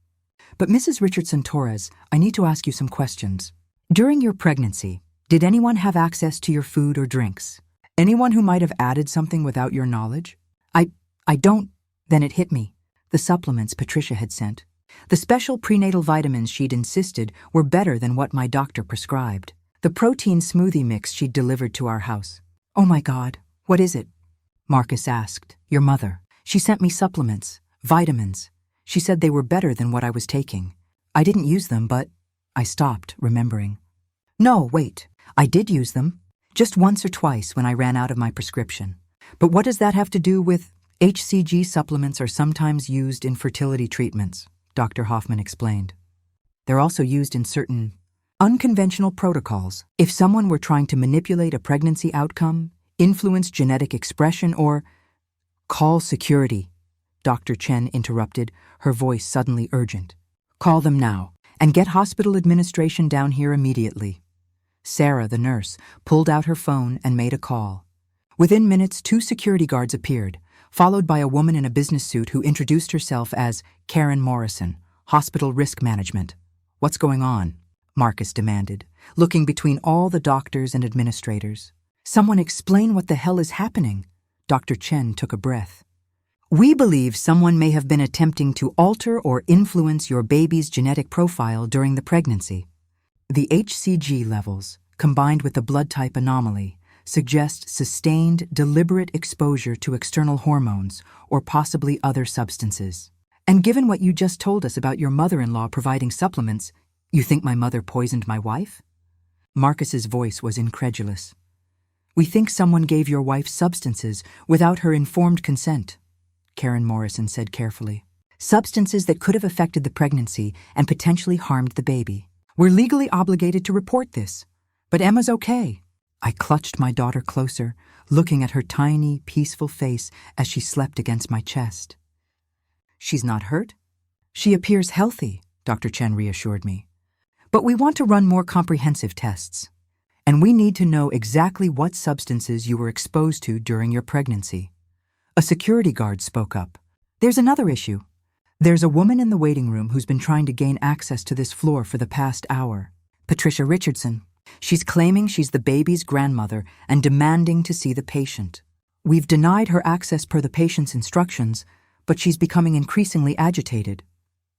But Mrs. Richardson-Torres, I need to ask you some questions. During your pregnancy, did anyone have access to your food or drinks? Anyone who might have added something without your knowledge? I don't. Then it hit me. The supplements Patricia had sent. The special prenatal vitamins she'd insisted were better than what my doctor prescribed. The protein smoothie mix she'd delivered to our house. Oh my God, what is it? Marcus asked. Your mother. She sent me supplements, vitamins. She said they were better than what I was taking. I didn't use them, but I stopped, remembering. No, wait. I did use them. Just once or twice when I ran out of my prescription. But what does that have to do with HCG supplements are sometimes used in fertility treatments, Dr. Hoffman explained. They're also used in certain unconventional protocols. If someone were trying to manipulate a pregnancy outcome, influence genetic expression, or call security, Dr. Chen interrupted, her voice suddenly urgent. Call them now, and get hospital administration down here immediately. Sarah, the nurse, pulled out her phone and made a call. Within minutes, 2 security guards appeared, followed by a woman in a business suit who introduced herself as Karen Morrison, Hospital Risk Management. What's going on? Marcus demanded, looking between all the doctors and administrators. Someone explain what the hell is happening. Dr. Chen took a breath. We believe someone may have been attempting to alter or influence your baby's genetic profile during the pregnancy. The HCG levels, combined with the blood type anomaly, suggest sustained, deliberate exposure to external hormones or possibly other substances. And given what you just told us about your mother-in-law providing supplements, you think my mother poisoned my wife? Marcus's voice was incredulous. We think someone gave your wife substances without her informed consent, Karen Morrison said carefully. Substances that could have affected the pregnancy and potentially harmed the baby. We're legally obligated to report this. But Emma's okay. I clutched my daughter closer, looking at her tiny, peaceful face as she slept against my chest. She's not hurt? She appears healthy, Dr. Chen reassured me. But we want to run more comprehensive tests. And we need to know exactly what substances you were exposed to during your pregnancy. A security guard spoke up. There's another issue. There's a woman in the waiting room who's been trying to gain access to this floor for the past hour. Patricia Richardson. She's claiming she's the baby's grandmother and demanding to see the patient. We've denied her access per the patient's instructions, but she's becoming increasingly agitated.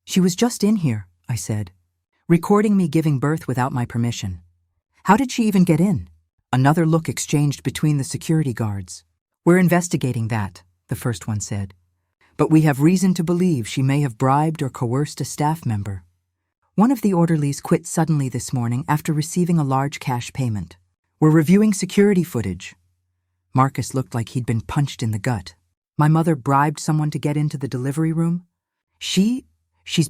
She was just in here, I said, recording me giving birth without my permission. How did she even get in? Another look exchanged between the security guards. We're investigating that, the first one said. But we have reason to believe she may have bribed or coerced a staff member. One of the orderlies quit suddenly this morning after receiving a large cash payment. We're reviewing security footage. Marcus looked like he'd been punched in the gut. My mother bribed someone to get into the delivery room? She's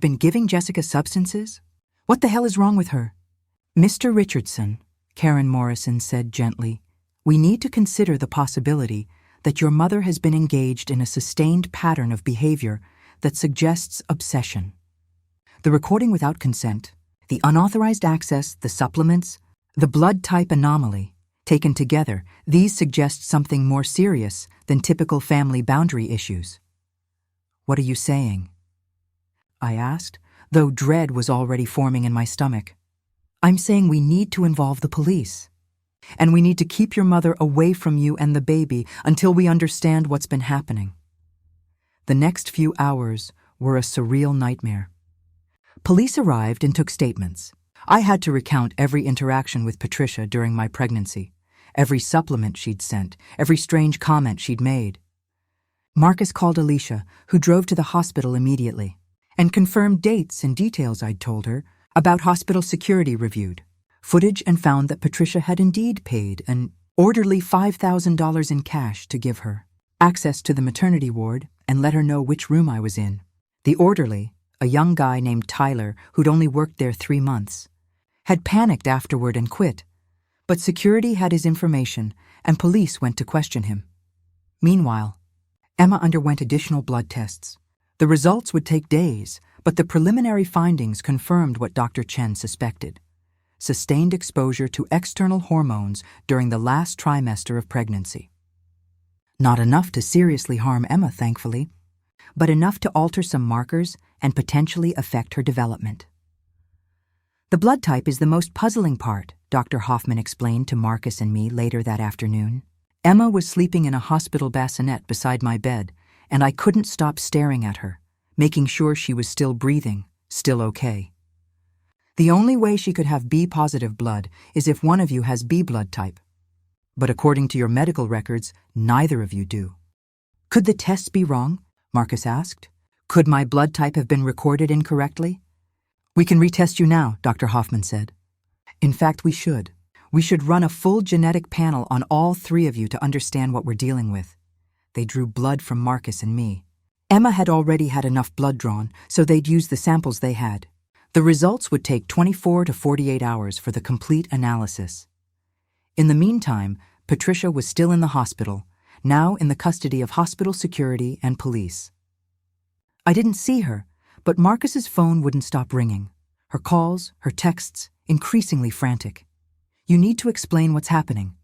been giving Jessica substances? What the hell is wrong with her? Mr. Richardson, Karen Morrison said gently, we need to consider the possibility that your mother has been engaged in a sustained pattern of behavior that suggests obsession. The recording without consent, the unauthorized access, the supplements, the blood type anomaly, taken together, these suggest something more serious than typical family boundary issues. What are you saying? I asked, though dread was already forming in my stomach. I'm saying we need to involve the police. And we need to keep your mother away from you and the baby until we understand what's been happening. The next few hours were a surreal nightmare. Police arrived and took statements. I had to recount every interaction with Patricia during my pregnancy, every supplement she'd sent, every strange comment she'd made. Marcus called Alicia, who drove to the hospital immediately, and confirmed dates and details I'd told her about hospital security reviewed footage and found that Patricia had indeed paid an orderly $5,000 in cash to give her access to the maternity ward and let her know which room I was in. The orderly, a young guy named Tyler who'd only worked there 3 months, had panicked afterward and quit, but security had his information and police went to question him. Meanwhile, Emma underwent additional blood tests. The results would take days, but the preliminary findings confirmed what Dr. Chen suspected: sustained exposure to external hormones during the last trimester of pregnancy. Not enough to seriously harm Emma, thankfully, but enough to alter some markers and potentially affect her development. The blood type is the most puzzling part, Dr. Hoffman explained to Marcus and me later that afternoon. Emma was sleeping in a hospital bassinet beside my bed, and I couldn't stop staring at her, making sure she was still breathing, still okay. The only way she could have B-positive blood is if one of you has B blood type. But according to your medical records, neither of you do. Could the tests be wrong? Marcus asked. Could my blood type have been recorded incorrectly? We can retest you now, Dr. Hoffman said. In fact, we should. We should run a full genetic panel on all 3 of you to understand what we're dealing with. They drew blood from Marcus and me. Emma had already had enough blood drawn, so they'd use the samples they had. The results would take 24 to 48 hours for the complete analysis. In the meantime, Patricia was still in the hospital, now in the custody of hospital security and police. I didn't see her, but Marcus's phone wouldn't stop ringing. Her calls, her texts, increasingly frantic. You need to explain what's happening.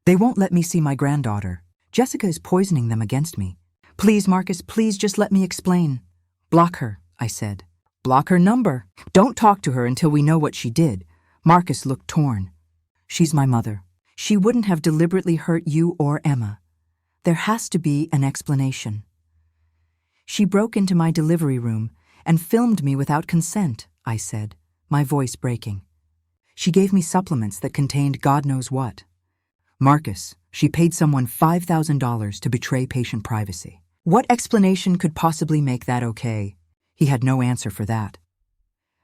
They won't let me see my granddaughter. Jessica is poisoning them against me. Please, Marcus, please just let me explain. Block her, I said. Block her number. Don't talk to her until we know what she did. Marcus looked torn. She's my mother. She wouldn't have deliberately hurt you or Emma. There has to be an explanation. She broke into my delivery room and filmed me without consent, I said, my voice breaking. She gave me supplements that contained God knows what. Marcus, she paid someone $5,000 to betray patient privacy. What explanation could possibly make that okay? He had no answer for that.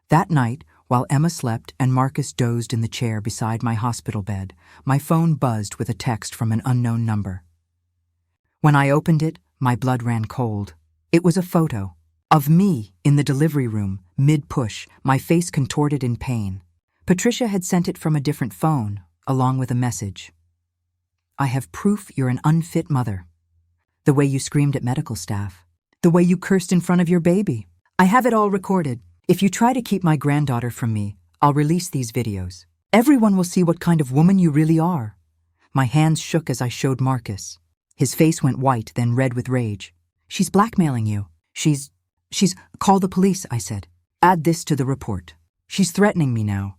That night, while Emma slept and Marcus dozed in the chair beside my hospital bed, my phone buzzed with a text from an unknown number. When I opened it, my blood ran cold. It was a photo of me in the delivery room, mid-push, my face contorted in pain. Patricia had sent it from a different phone, along with a message. I have proof you're an unfit mother. The way you screamed at medical staff. The way you cursed in front of your baby. I have it all recorded. If you try to keep my granddaughter from me, I'll release these videos. Everyone will see what kind of woman you really are. My hands shook as I showed Marcus. His face went white, then red with rage. She's blackmailing you. She's... Call the police, I said. Add this to the report. She's threatening me now.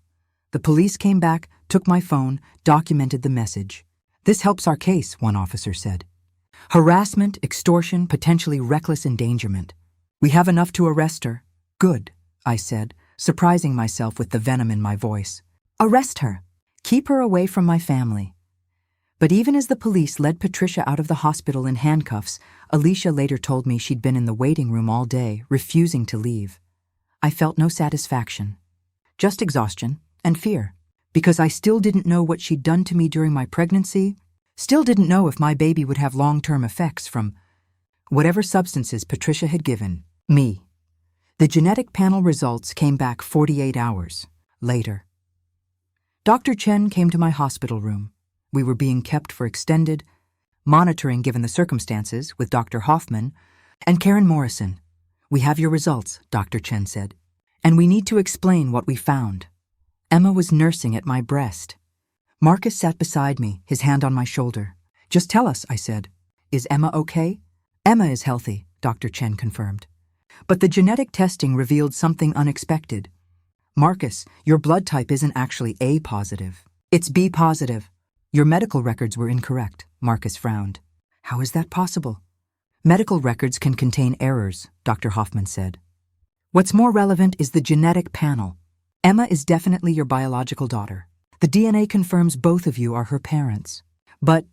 The police came back, took my phone, documented the message. This helps our case, one officer said. Harassment, extortion, potentially reckless endangerment. We have enough to arrest her. Good, I said, surprising myself with the venom in my voice. Arrest her. Keep her away from my family. But even as the police led Patricia out of the hospital in handcuffs, Alicia later told me she'd been in the waiting room all day, refusing to leave. I felt no satisfaction, just exhaustion and fear, because I still didn't know what she'd done to me during my pregnancy, still didn't know if my baby would have long-term effects from whatever substances Patricia had given me. The genetic panel results came back 48 hours later. Dr. Chen came to my hospital room. We were being kept for extended monitoring given the circumstances with Dr. Hoffman and Karen Morrison. We have your results, Dr. Chen said, and we need to explain what we found. Emma was nursing at my breast. Marcus sat beside me, his hand on my shoulder. Just tell us, I said. Is Emma okay? Emma is healthy, Dr. Chen confirmed. But the genetic testing revealed something unexpected. Marcus, your blood type isn't actually A positive. It's B positive. Your medical records were incorrect, Marcus frowned. How is that possible? Medical records can contain errors, Dr. Hoffman said. What's more relevant is the genetic panel. Emma is definitely your biological daughter. The DNA confirms both of you are her parents. But,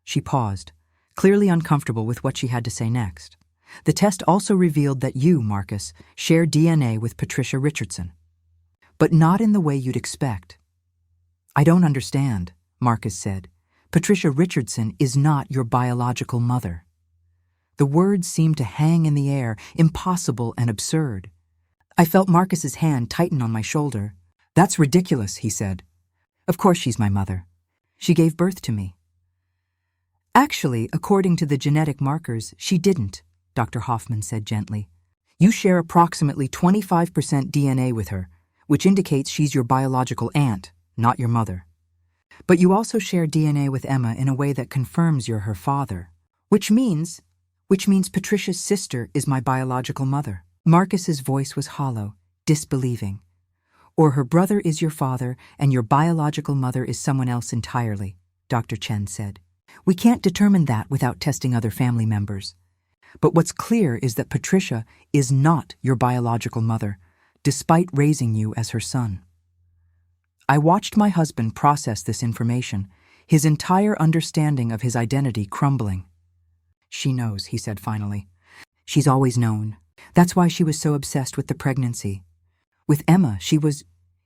she paused, clearly uncomfortable with what she had to say next. The test also revealed that you, Marcus, share DNA with Patricia Richardson. But not in the way you'd expect. I don't understand, Marcus said. Patricia Richardson is not your biological mother. The words seemed to hang in the air, impossible and absurd. I felt Marcus's hand tighten on my shoulder. That's ridiculous, he said. Of course she's my mother. She gave birth to me. Actually, according to the genetic markers, she didn't, Dr. Hoffman said gently. You share approximately 25% DNA with her, which indicates she's your biological aunt, not your mother. But you also share DNA with Emma in a way that confirms you're her father, which means Patricia's sister is my biological mother. Marcus's voice was hollow, disbelieving. Or her brother is your father and your biological mother is someone else entirely, Dr. Chen said. We can't determine that without testing other family members. But what's clear is that Patricia is not your biological mother, despite raising you as her son. I watched my husband process this information, his entire understanding of his identity crumbling. She knows, he said finally. She's always known. That's why she was so obsessed with the pregnancy. With Emma,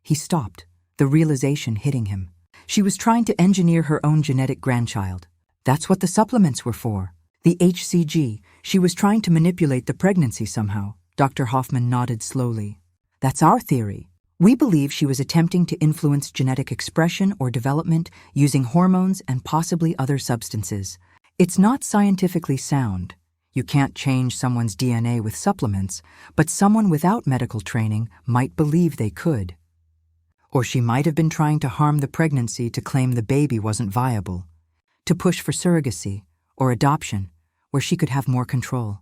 He stopped, the realization hitting him. She was trying to engineer her own genetic grandchild. That's what the supplements were for. The HCG. She was trying to manipulate the pregnancy somehow. Dr. Hoffman nodded slowly. That's our theory. We believe she was attempting to influence genetic expression or development using hormones and possibly other substances. It's not scientifically sound. You can't change someone's DNA with supplements, but someone without medical training might believe they could. Or she might have been trying to harm the pregnancy to claim the baby wasn't viable, to push for surrogacy or adoption, where she could have more control.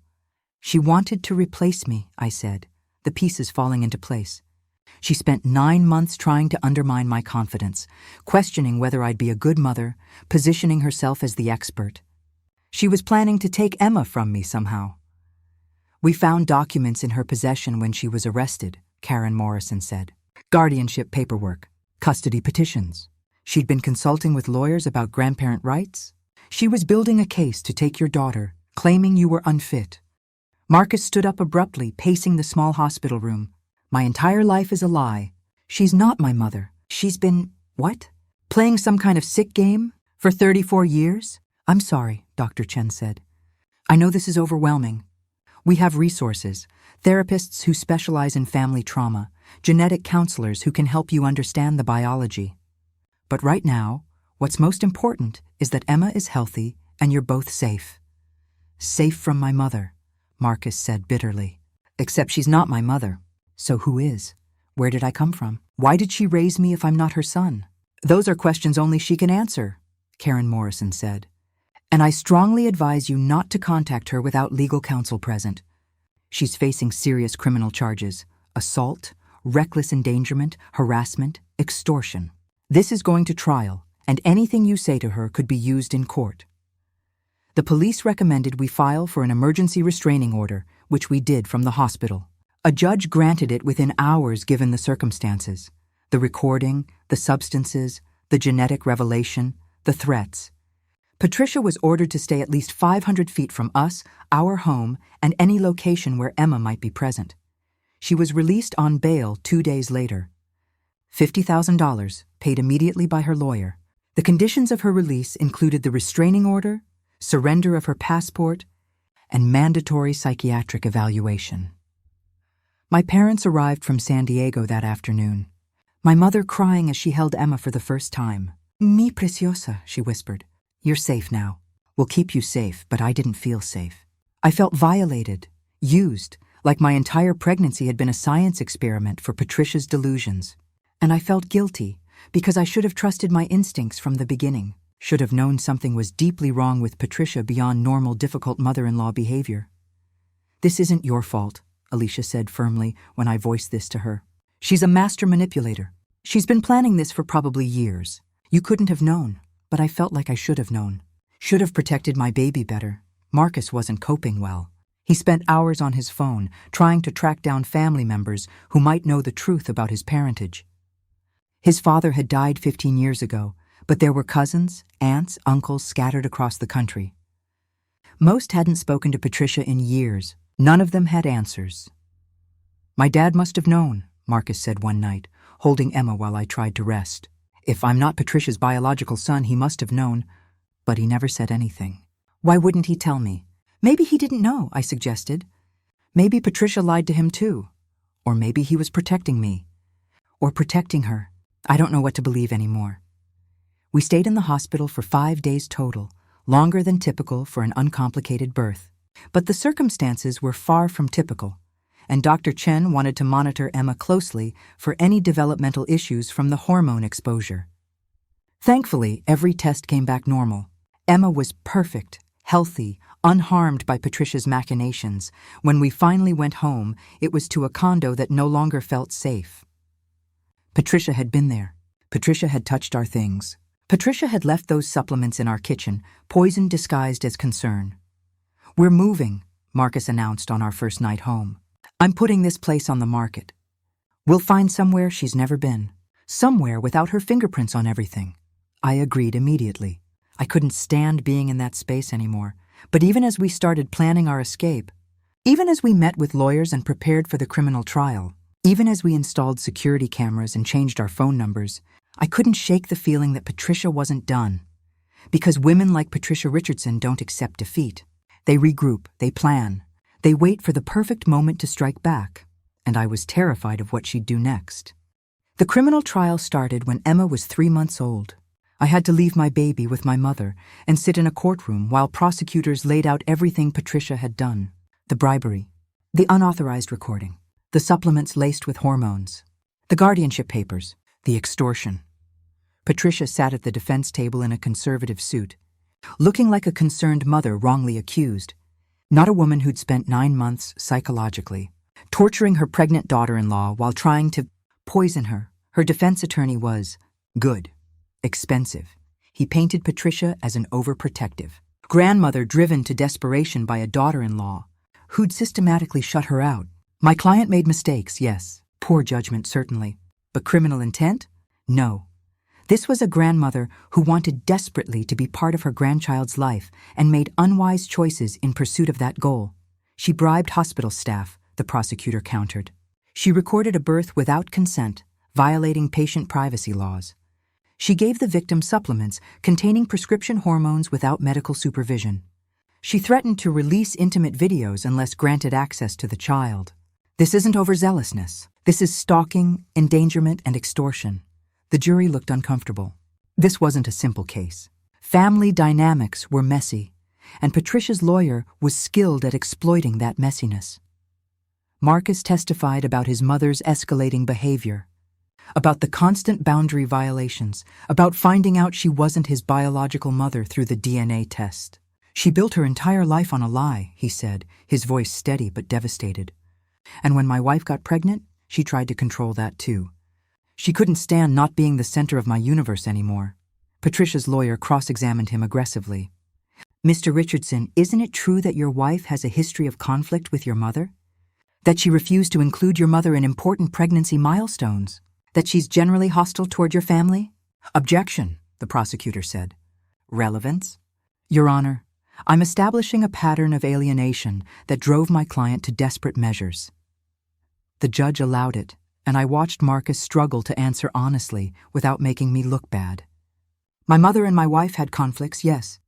She wanted to replace me, I said, the pieces falling into place. She spent 9 months trying to undermine my confidence, questioning whether I'd be a good mother, positioning herself as the expert. She was planning to take Emma from me somehow. We found documents in her possession when she was arrested, Karen Morrison said. Guardianship paperwork, custody petitions. She'd been consulting with lawyers about grandparent rights. She was building a case to take your daughter, claiming you were unfit. Marcus stood up abruptly, pacing the small hospital room. My entire life is a lie. She's not my mother. She's been, what? Playing some kind of sick game? For 34 years? I'm sorry, Dr. Chen said. I know this is overwhelming. We have resources, therapists who specialize in family trauma, genetic counselors who can help you understand the biology. But right now, what's most important is that Emma is healthy and you're both safe. Safe from my mother, Marcus said bitterly. Except she's not my mother. So who is? Where did I come from? Why did she raise me if I'm not her son? Those are questions only she can answer, Karen Morrison said. And I strongly advise you not to contact her without legal counsel present. She's facing serious criminal charges: assault, reckless endangerment, harassment, extortion. This is going to trial, and anything you say to her could be used in court. The police recommended we file for an emergency restraining order, which we did from the hospital. A judge granted it within hours given the circumstances: the recording, the substances, the genetic revelation, the threats. Patricia was ordered to stay at least 500 feet from us, our home, and any location where Emma might be present. She was released on bail 2 days later. $50,000 paid immediately by her lawyer. The conditions of her release included the restraining order, surrender of her passport, and mandatory psychiatric evaluation. My parents arrived from San Diego that afternoon, my mother crying as she held Emma for the first time. Mi preciosa, she whispered. You're safe now. We'll keep you safe, but I didn't feel safe. I felt violated, used, like my entire pregnancy had been a science experiment for Patricia's delusions. And I felt guilty, because I should have trusted my instincts from the beginning, should have known something was deeply wrong with Patricia beyond normal difficult mother-in-law behavior. This isn't your fault, Alicia said firmly when I voiced this to her. She's a master manipulator. She's been planning this for probably years. You couldn't have known, but I felt like I should have known. Should have protected my baby better. Marcus wasn't coping well. He spent hours on his phone trying to track down family members who might know the truth about his parentage. His father had died 15 years ago, but there were cousins, aunts, uncles scattered across the country. Most hadn't spoken to Patricia in years. None of them had answers. "My dad must have known," Marcus said one night, holding Emma while I tried to rest. "If I'm not Patricia's biological son, he must have known." But he never said anything. Why wouldn't he tell me? Maybe he didn't know, I suggested. Maybe Patricia lied to him too. Or maybe he was protecting me. Or protecting her. I don't know what to believe anymore. We stayed in the hospital for 5 days total, longer than typical for an uncomplicated birth. But the circumstances were far from typical, and Dr. Chen wanted to monitor Emma closely for any developmental issues from the hormone exposure. Thankfully, every test came back normal. Emma was perfect, healthy, unharmed by Patricia's machinations. When we finally went home, it was to a condo that no longer felt safe. Patricia had been there. Patricia had touched our things. Patricia had left those supplements in our kitchen, poison disguised as concern. "We're moving," Marcus announced on our first night home. "I'm putting this place on the market. We'll find somewhere she's never been. Somewhere without her fingerprints on everything." I agreed immediately. I couldn't stand being in that space anymore. But even as we started planning our escape, even as we met with lawyers and prepared for the criminal trial, even as we installed security cameras and changed our phone numbers, I couldn't shake the feeling that Patricia wasn't done. Because women like Patricia Richardson don't accept defeat. They regroup, they plan, they wait for the perfect moment to strike back, and I was terrified of what she'd do next. The criminal trial started when Emma was 3 months old. I had to leave my baby with my mother and sit in a courtroom while prosecutors laid out everything Patricia had done. The bribery, the unauthorized recording, the supplements laced with hormones, the guardianship papers, the extortion. Patricia sat at the defense table in a conservative suit, looking like a concerned mother wrongly accused, not a woman who'd spent 9 months psychologically, torturing her pregnant daughter-in-law while trying to poison her. Her defense attorney was good. Expensive. He painted Patricia as an overprotective grandmother driven to desperation by a daughter-in-law who'd systematically shut her out. My client made mistakes, yes. Poor judgment, certainly. But criminal intent? No. This was a grandmother who wanted desperately to be part of her grandchild's life and made unwise choices in pursuit of that goal. She bribed hospital staff, the prosecutor countered. She recorded a birth without consent, violating patient privacy laws. She gave the victim supplements containing prescription hormones without medical supervision. She threatened to release intimate videos unless granted access to the child. This isn't overzealousness. This is stalking, endangerment, and extortion. The jury looked uncomfortable. This wasn't a simple case. Family dynamics were messy, and Patricia's lawyer was skilled at exploiting that messiness. Marcus testified about his mother's escalating behavior, about the constant boundary violations, about finding out she wasn't his biological mother through the DNA test. "She built her entire life on a lie," he said, his voice steady but devastated. "And when my wife got pregnant, she tried to control that too. She couldn't stand not being the center of my universe anymore." Patricia's lawyer cross-examined him aggressively. "Mr. Richardson, isn't it true that your wife has a history of conflict with your mother? That she refused to include your mother in important pregnancy milestones? That she's generally hostile toward your family?" "Objection," the prosecutor said. "Relevance?" "Your Honor, I'm establishing a pattern of alienation that drove my client to desperate measures." The judge allowed it, and I watched Marcus struggle to answer honestly without making me look bad. "My mother and my wife had conflicts, yes.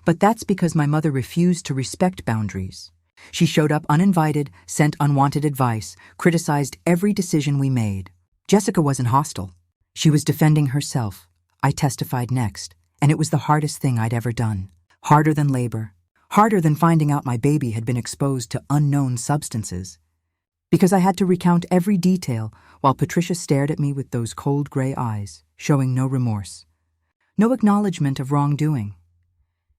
But that's because my mother refused to respect boundaries. She showed up uninvited, sent unwanted advice, criticized every decision we made. Jessica wasn't hostile. She was defending herself. I testified next, and it was the hardest thing I'd ever done. Harder than labor. Harder than finding out my baby had been exposed to unknown substances. Because I had to recount every detail while Patricia stared at me with those cold gray eyes, showing no remorse. No acknowledgement of wrongdoing.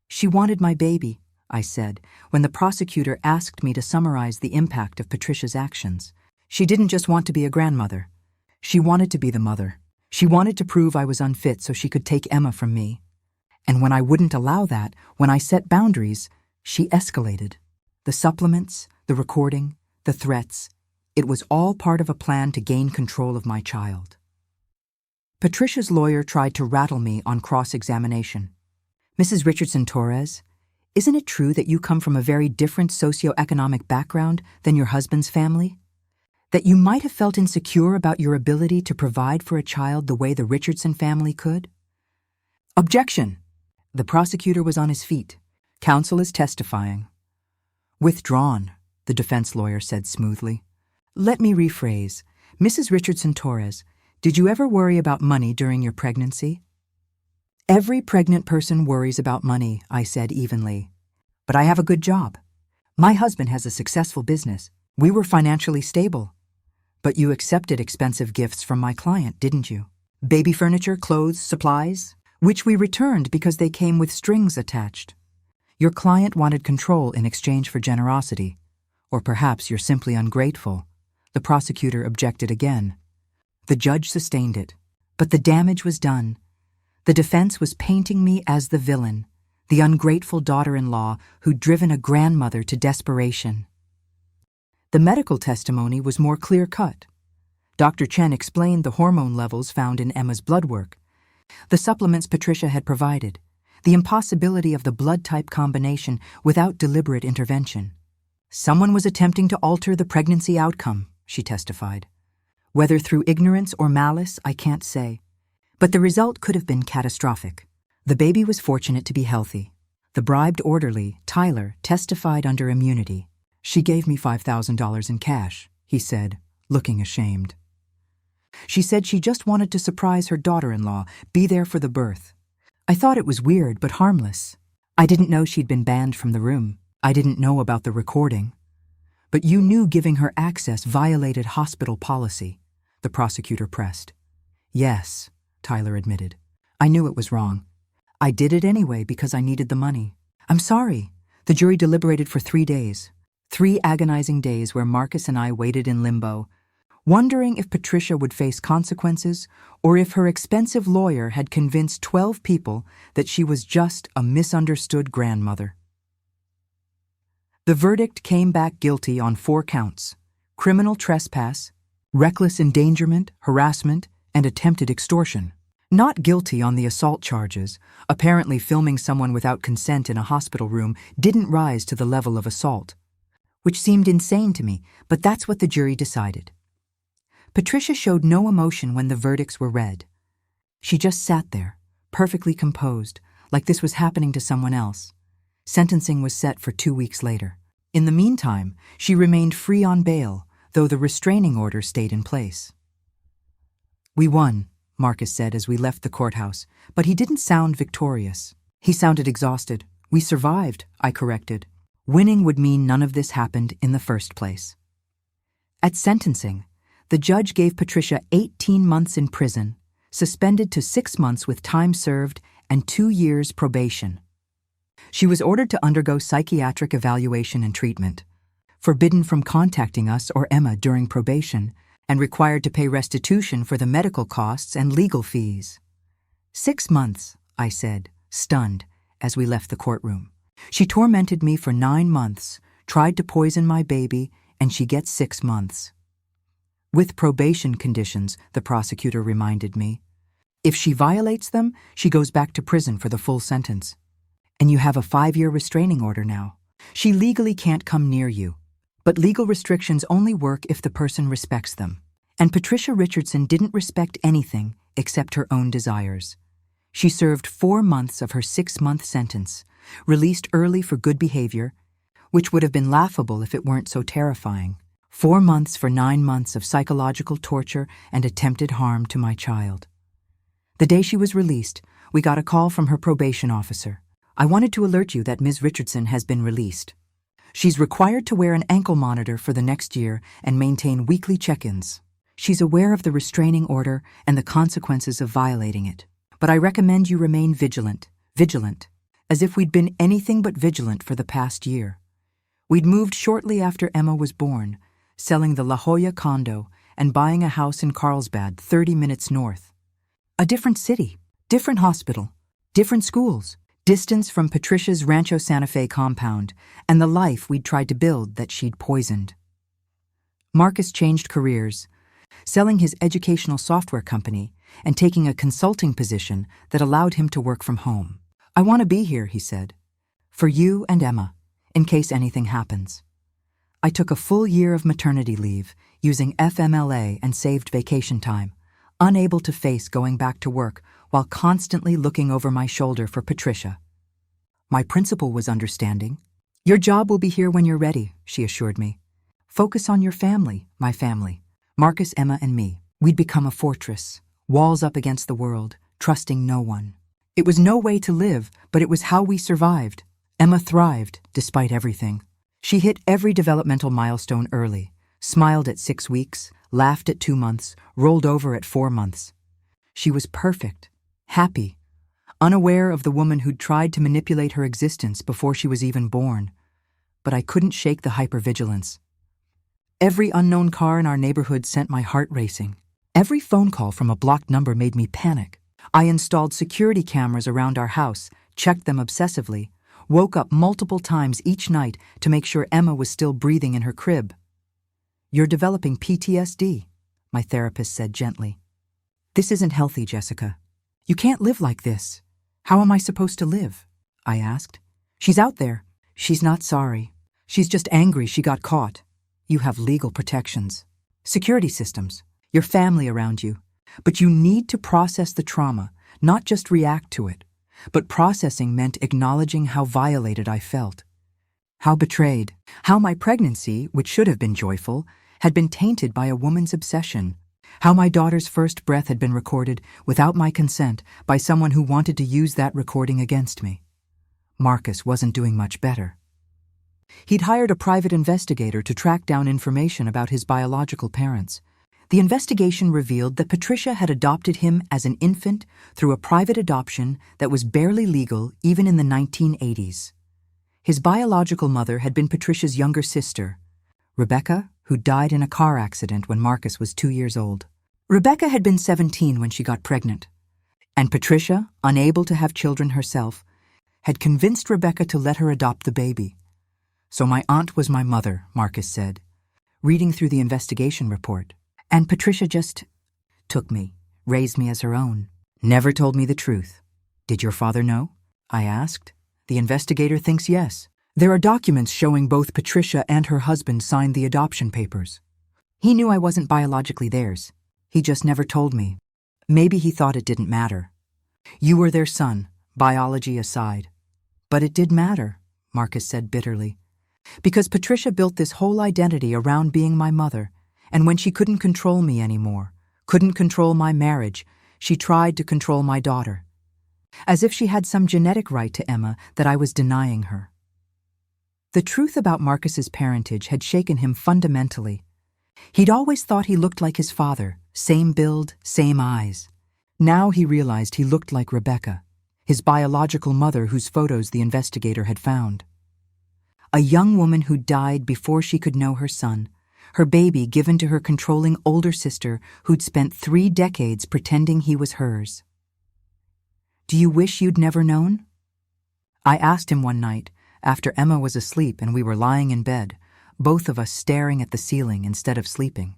"She wanted my baby," I said, when the prosecutor asked me to summarize the impact of Patricia's actions. "She didn't just want to be a grandmother. She wanted to be the mother. She wanted to prove I was unfit so she could take Emma from me. And when I wouldn't allow that, when I set boundaries, She escalated. The supplements, the recording, the threats, it was all part of a plan to gain control of my child. Patricia's lawyer tried to rattle me on cross-examination. Mrs. Richardson-Torres, isn't it true that you come from a very different socioeconomic background than your husband's family? That you might have felt insecure about your ability to provide for a child the way the Richardson family could? Objection! The prosecutor was on his feet. Counsel is testifying. Withdrawn, the defense lawyer said smoothly. Let me rephrase. Mrs. Richardson-Torres, did you ever worry about money during your pregnancy? Every pregnant person worries about money, I said evenly. But I have a good job. My husband has a successful business. We were financially stable. But you accepted expensive gifts from my client, didn't you? Baby furniture, clothes, supplies, which we returned because they came with strings attached. Your client wanted control in exchange for generosity. Or perhaps you're simply ungrateful. The prosecutor objected again. The judge sustained it. But the damage was done. The defense was painting me as the villain, the ungrateful daughter-in-law who'd driven a grandmother to desperation. The medical testimony was more clear-cut. Dr. Chen explained the hormone levels found in Emma's blood work, the supplements Patricia had provided, the impossibility of the blood-type combination without deliberate intervention. Someone was attempting to alter the pregnancy outcome, she testified. Whether through ignorance or malice, I can't say. But the result could have been catastrophic. The baby was fortunate to be healthy. The bribed orderly, Tyler, testified under immunity. She gave me $5,000 in cash, he said, looking ashamed. She said she just wanted to surprise her daughter-in-law, be there for the birth. I thought it was weird but harmless. I didn't know she'd been banned from the room. I didn't know about the recording. But you knew giving her access violated hospital policy, the prosecutor pressed. Yes, Tyler admitted. I knew it was wrong. I did it anyway because I needed the money. I'm sorry. The jury deliberated for 3 days. 3 agonizing days where Marcus and I waited in limbo, wondering if Patricia would face consequences or if her expensive lawyer had convinced 12 people that she was just a misunderstood grandmother. The verdict came back guilty on 4 counts: criminal trespass, reckless endangerment, harassment, and attempted extortion. Not guilty on the assault charges. Apparently filming someone without consent in a hospital room didn't rise to the level of assault, which seemed insane to me, but that's what the jury decided. Patricia showed no emotion when the verdicts were read. She just sat there, perfectly composed, like this was happening to someone else. Sentencing was set for 2 weeks later. In the meantime, she remained free on bail, though the restraining order stayed in place. We won, Marcus said as we left the courthouse, but he didn't sound victorious. He sounded exhausted. We survived, I corrected. Winning would mean none of this happened in the first place. At sentencing, the judge gave Patricia 18 months in prison, suspended to 6 months with time served and 2 years probation. She was ordered to undergo psychiatric evaluation and treatment, forbidden from contacting us or Emma during probation, and required to pay restitution for the medical costs and legal fees. 6 months, I said, stunned, as we left the courtroom. She tormented me for 9 months, tried to poison my baby, and she gets 6 months. With probation conditions, the prosecutor reminded me. If she violates them, she goes back to prison for the full sentence. And you have a 5-year restraining order now. She legally can't come near you. But legal restrictions only work if the person respects them. And Patricia Richardson didn't respect anything except her own desires. She served 4 months of her 6-month sentence, released early for good behavior, which would have been laughable if it weren't so terrifying. 4 months for 9 months of psychological torture and attempted harm to my child. The day she was released, we got a call from her probation officer. I wanted to alert you that Ms. Richardson has been released. She's required to wear an ankle monitor for the next year and maintain weekly check-ins. She's aware of the restraining order and the consequences of violating it. But I recommend you remain vigilant, as if we'd been anything but vigilant for the past year. We'd moved shortly after Emma was born, selling the La Jolla condo and buying a house in Carlsbad, 30 minutes north. A different city, different hospital, different schools, Distance from Patricia's Rancho Santa Fe compound and the life we'd tried to build that she'd poisoned. Marcus changed careers, selling his educational software company and taking a consulting position that allowed him to work from home. "I want to be here," he said, "for you and Emma, in case anything happens." I took a full year of maternity leave using FMLA and saved vacation time, unable to face going back to work while constantly looking over my shoulder for Patricia. My principal was understanding. "Your job will be here when you're ready," she assured me. "Focus on your family, my family, Marcus, Emma, and me. We'd become a fortress, walls up against the world, trusting no one. It was no way to live, but it was how we survived. Emma thrived, despite everything. She hit every developmental milestone early, smiled at 6 weeks, laughed at 2 months, rolled over at 4 months. She was perfect, happy, unaware of the woman who'd tried to manipulate her existence before she was even born. But I couldn't shake the hypervigilance. Every unknown car in our neighborhood sent my heart racing. Every phone call from a blocked number made me panic. I installed security cameras around our house, checked them obsessively, woke up multiple times each night to make sure Emma was still breathing in her crib. "You're developing PTSD," my therapist said gently. "This isn't healthy, Jessica. You can't live like this." "How am I supposed to live?" I asked. "She's out there. She's not sorry. She's just angry she got caught. You have legal protections, security systems, your family around you. But you need to process the trauma, not just react to it. But processing meant acknowledging how violated I felt, how betrayed, how my pregnancy, which should have been joyful, had been tainted by a woman's obsession, how my daughter's first breath had been recorded without my consent by someone who wanted to use that recording against me. Marcus wasn't doing much better. He'd hired a private investigator to track down information about his biological parents. The investigation revealed that Patricia had adopted him as an infant through a private adoption that was barely legal even in the 1980s. His biological mother had been Patricia's younger sister, Rebecca, who died in a car accident when Marcus was 2 years old. Rebecca had been 17 when she got pregnant, and Patricia, unable to have children herself, had convinced Rebecca to let her adopt the baby. "So my aunt was my mother," Marcus said, reading through the investigation report. "And Patricia just took me, raised me as her own, never told me the truth." "Did your father know?" I asked. The investigator thinks yes. There are documents showing both Patricia and her husband signed the adoption papers. "He knew I wasn't biologically theirs. He just never told me. Maybe he thought it didn't matter. You were their son, biology aside." "But it did matter," Marcus said bitterly. "Because Patricia built this whole identity around being my mother, and when she couldn't control me anymore, couldn't control my marriage, she tried to control my daughter. As if she had some genetic right to Emma that I was denying her." The truth about Marcus's parentage had shaken him fundamentally. He'd always thought he looked like his father, same build, same eyes. Now he realized he looked like Rebecca, his biological mother whose photos the investigator had found. A young woman who died before she could know her son, her baby given to her controlling older sister who'd spent 3 decades pretending he was hers. "Do you wish you'd never known?" I asked him one night, after Emma was asleep and we were lying in bed, both of us staring at the ceiling instead of sleeping.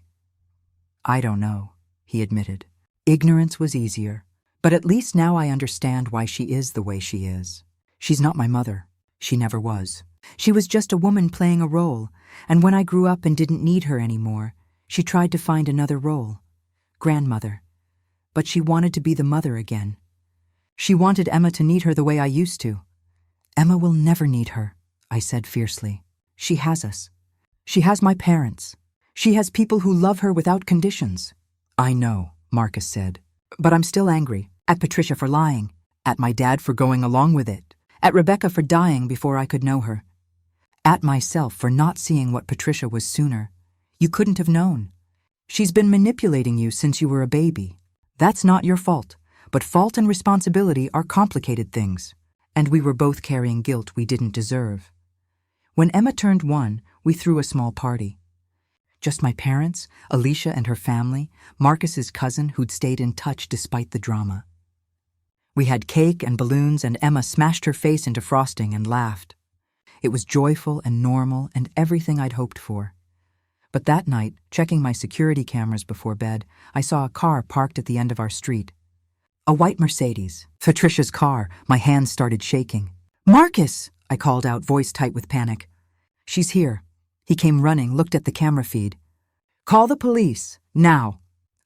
"I don't know," he admitted. "Ignorance was easier, but at least now I understand why she is the way she is. She's not my mother. She never was. She was just a woman playing a role, and when I grew up and didn't need her anymore, she tried to find another role, grandmother. But she wanted to be the mother again. She wanted Emma to need her the way I used to. Emma will never need her," I said fiercely. "She has us. She has my parents. She has people who love her without conditions." "I know," Marcus said, "but I'm still angry. At Patricia for lying, at my dad for going along with it, at Rebecca for dying before I could know her, at myself for not seeing what Patricia was sooner. You couldn't have known. She's been manipulating you since you were a baby. That's not your fault, but fault and responsibility are complicated things, and we were both carrying guilt we didn't deserve. When Emma turned 1, we threw a small party. Just my parents, Alicia and her family, Marcus's cousin who'd stayed in touch despite the drama. We had cake and balloons, and Emma smashed her face into frosting and laughed. It was joyful and normal and everything I'd hoped for. But that night, checking my security cameras before bed, I saw a car parked at the end of our street. A white Mercedes. Patricia's car. My hands started shaking. "Marcus!" I called out, voice tight with panic. "She's here." He came running, looked at the camera feed. "Call the police, now."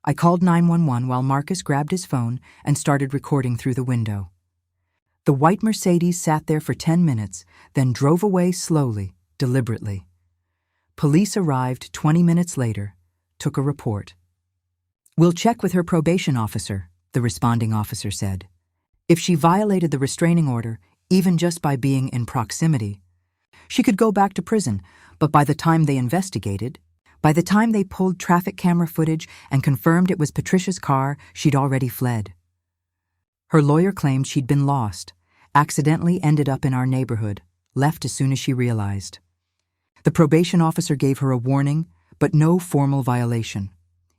I called 911 while Marcus grabbed his phone and started recording through the window. The white Mercedes sat there for 10 minutes, then drove away slowly, deliberately. Police arrived 20 minutes later, took a report. "We'll check with her probation officer," the responding officer said. "If she violated the restraining order, even just by being in proximity, she could go back to prison, but by the time they investigated, by the time they pulled traffic camera footage and confirmed it was Patricia's car, she'd already fled." Her lawyer claimed she'd been lost, accidentally ended up in our neighborhood, left as soon as she realized. The probation officer gave her a warning, but no formal violation.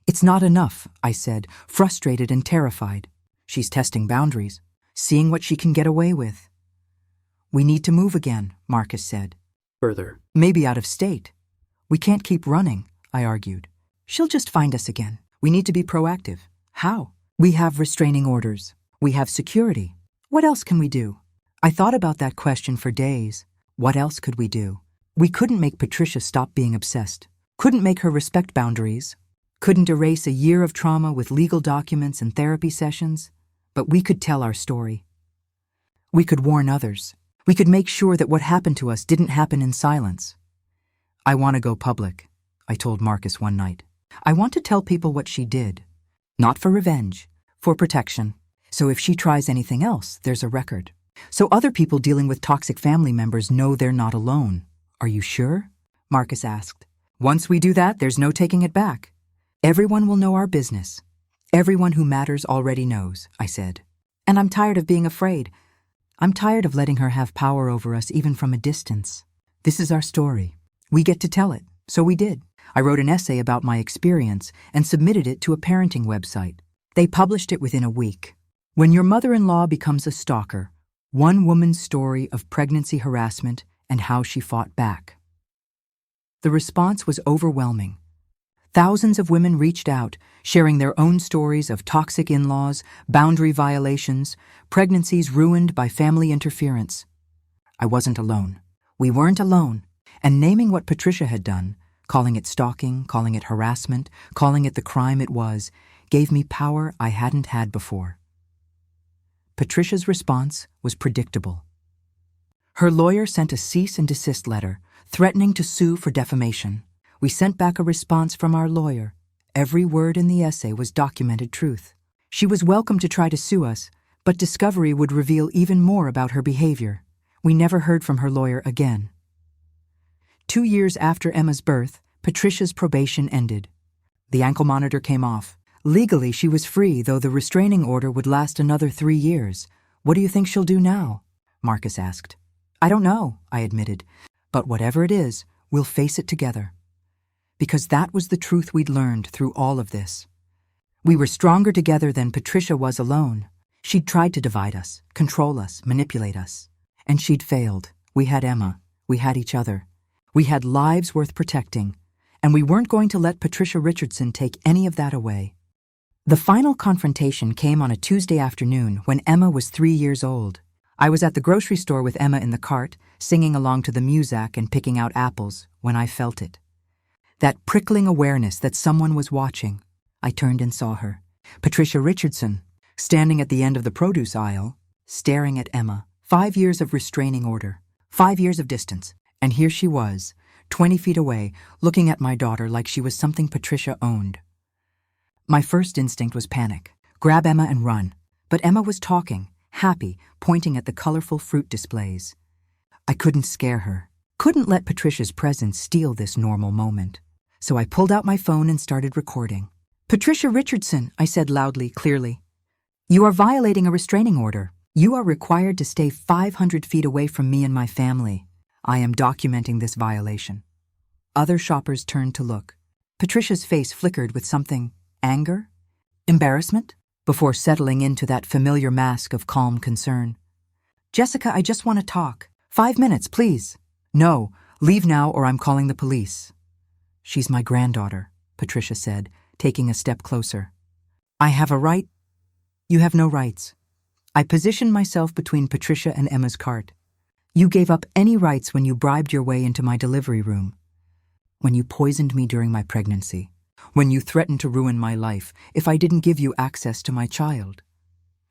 "It's not enough," I said, frustrated and terrified. "She's testing boundaries, seeing what she can get away with." "We need to move again," Marcus said. Further. "Maybe out of state. We can't keep running," I argued. "She'll just find us again. We need to be proactive." "How?" "We have restraining orders. We have security. What else can we do?" I thought about that question for days. What else could we do? We couldn't make Patricia stop being obsessed. Couldn't make her respect boundaries. Couldn't erase a year of trauma with legal documents and therapy sessions. But we could tell our story. We could warn others. We could make sure that what happened to us didn't happen in silence. "I want to go public," I told Marcus one night. "I want to tell people what she did. Not for revenge, for protection. So if she tries anything else, there's a record. So other people dealing with toxic family members know they're not alone." "Are you sure?" Marcus asked. "Once we do that, there's no taking it back. Everyone will know our business. Everyone who matters already knows," I said. "And I'm tired of being afraid. I'm tired of letting her have power over us even from a distance. This is our story. We get to tell it, so we did. I wrote an essay about my experience and submitted it to a parenting website. They published it within a week. When your mother-in-law becomes a stalker, one woman's story of pregnancy harassment and how she fought back. The response was overwhelming. Thousands of women reached out, sharing their own stories of toxic in-laws, boundary violations, pregnancies ruined by family interference. I wasn't alone. We weren't alone. And naming what Patricia had done, calling it stalking, calling it harassment, calling it the crime it was, gave me power I hadn't had before. Patricia's response was predictable. Her lawyer sent a cease and desist letter, threatening to sue for defamation. We sent back a response from our lawyer. Every word in the essay was documented truth. She was welcome to try to sue us, but discovery would reveal even more about her behavior. We never heard from her lawyer again. 2 years after Emma's birth, Patricia's probation ended. The ankle monitor came off. Legally, she was free, though the restraining order would last another 3 years. "What do you think she'll do now?" Marcus asked. "I don't know," I admitted. "But whatever it is, we'll face it together." Because that was the truth we'd learned through all of this. We were stronger together than Patricia was alone. She'd tried to divide us, control us, manipulate us. And she'd failed. We had Emma. We had each other. We had lives worth protecting. And we weren't going to let Patricia Richardson take any of that away. The final confrontation came on a Tuesday afternoon when Emma was 3 years old. I was at the grocery store with Emma in the cart, singing along to the music and picking out apples, when I felt it. That prickling awareness that someone was watching. I turned and saw her, Patricia Richardson, standing at the end of the produce aisle, staring at Emma. 5 years of restraining order, 5 years of distance, and here she was, 20 feet away, looking at my daughter like she was something Patricia owned. My first instinct was panic. Grab Emma and run. But Emma was talking, happy, pointing at the colorful fruit displays. I couldn't scare her. Couldn't let Patricia's presence steal this normal moment. So I pulled out my phone and started recording. "Patricia Richardson," I said loudly, clearly. "You are violating a restraining order. You are required to stay 500 feet away from me and my family. I am documenting this violation." Other shoppers turned to look. Patricia's face flickered with something. Anger? Embarrassment? before settling into that familiar mask of calm concern. Jessica, I just want to talk. 5 minutes, please. No, leave now or I'm calling the police. She's my granddaughter, Patricia said, taking a step closer. I have a right. You have no rights. I positioned myself between Patricia and Emma's cart. You gave up any rights when you bribed your way into my delivery room. When you poisoned me during my pregnancy. When you threatened to ruin my life if I didn't give you access to my child.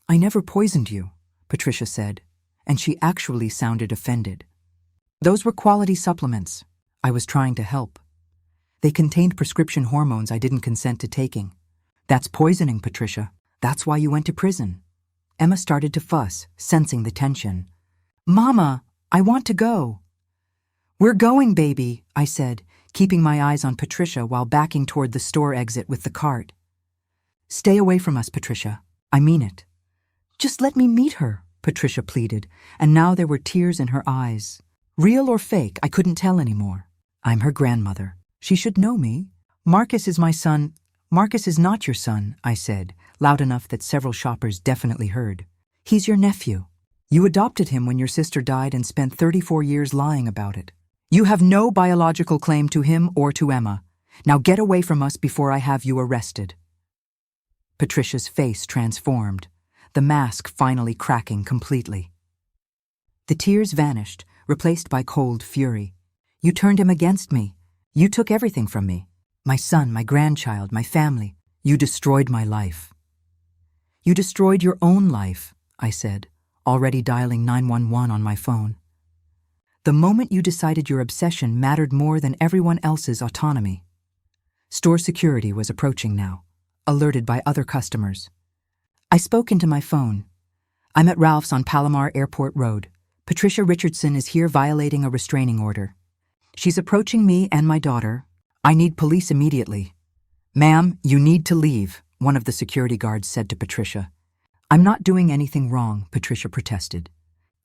I never poisoned you, Patricia said, and she actually sounded offended. Those were quality supplements. I was trying to help. They contained prescription hormones I didn't consent to taking. That's poisoning, Patricia. That's why you went to prison. Emma started to fuss, sensing the tension. Mama, I want to go. We're going, baby, I said, keeping my eyes on Patricia while backing toward the store exit with the cart. Stay away from us, Patricia. I mean it. Just let me meet her, Patricia pleaded, and now there were tears in her eyes. Real or fake, I couldn't tell anymore. I'm her grandmother. She should know me. Marcus is my son. Marcus is not your son, I said, loud enough that several shoppers definitely heard. He's your nephew. You adopted him when your sister died and spent 34 years lying about it. You have no biological claim to him or to Emma. Now get away from us before I have you arrested. Patricia's face transformed, the mask finally cracking completely. The tears vanished, replaced by cold fury. You turned him against me. You took everything from me. My son, my grandchild, my family. You destroyed my life. You destroyed your own life, I said, already dialing 911 on my phone. The moment you decided your obsession mattered more than everyone else's autonomy. Store security was approaching now, alerted by other customers. I spoke into my phone. I'm at Ralph's on Palomar Airport Road. Patricia Richardson is here violating a restraining order. She's approaching me and my daughter. I need police immediately. Ma'am, you need to leave, one of the security guards said to Patricia. I'm not doing anything wrong, Patricia protested.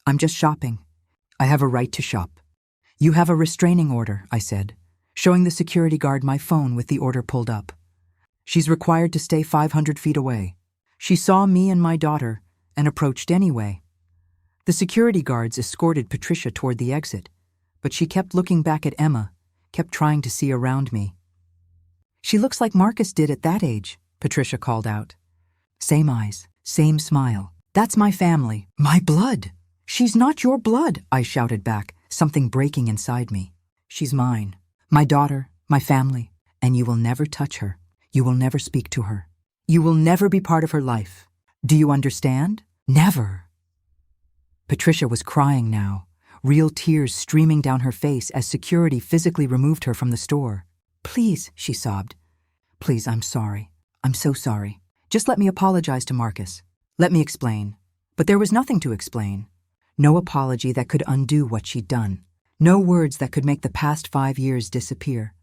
I'm just shopping. I have a right to shop. You have a restraining order, I said, showing the security guard my phone with the order pulled up. She's required to stay 500 feet away. She saw me and my daughter and approached anyway. The security guards escorted Patricia toward the exit, but she kept looking back at Emma, kept trying to see around me. She looks like Marcus did at that age, Patricia called out. Same eyes, same smile. That's my family, my blood. She's not your blood, I shouted back, something breaking inside me. She's mine, my daughter, my family, and you will never touch her. You will never speak to her. You will never be part of her life. Do you understand? Never. Patricia was crying now, real tears streaming down her face as security physically removed her from the store. Please, she sobbed. Please, I'm sorry. I'm so sorry. Just let me apologize to Marcus. Let me explain. But there was nothing to explain. No apology that could undo what she'd done. No words that could make the past 5 years disappear.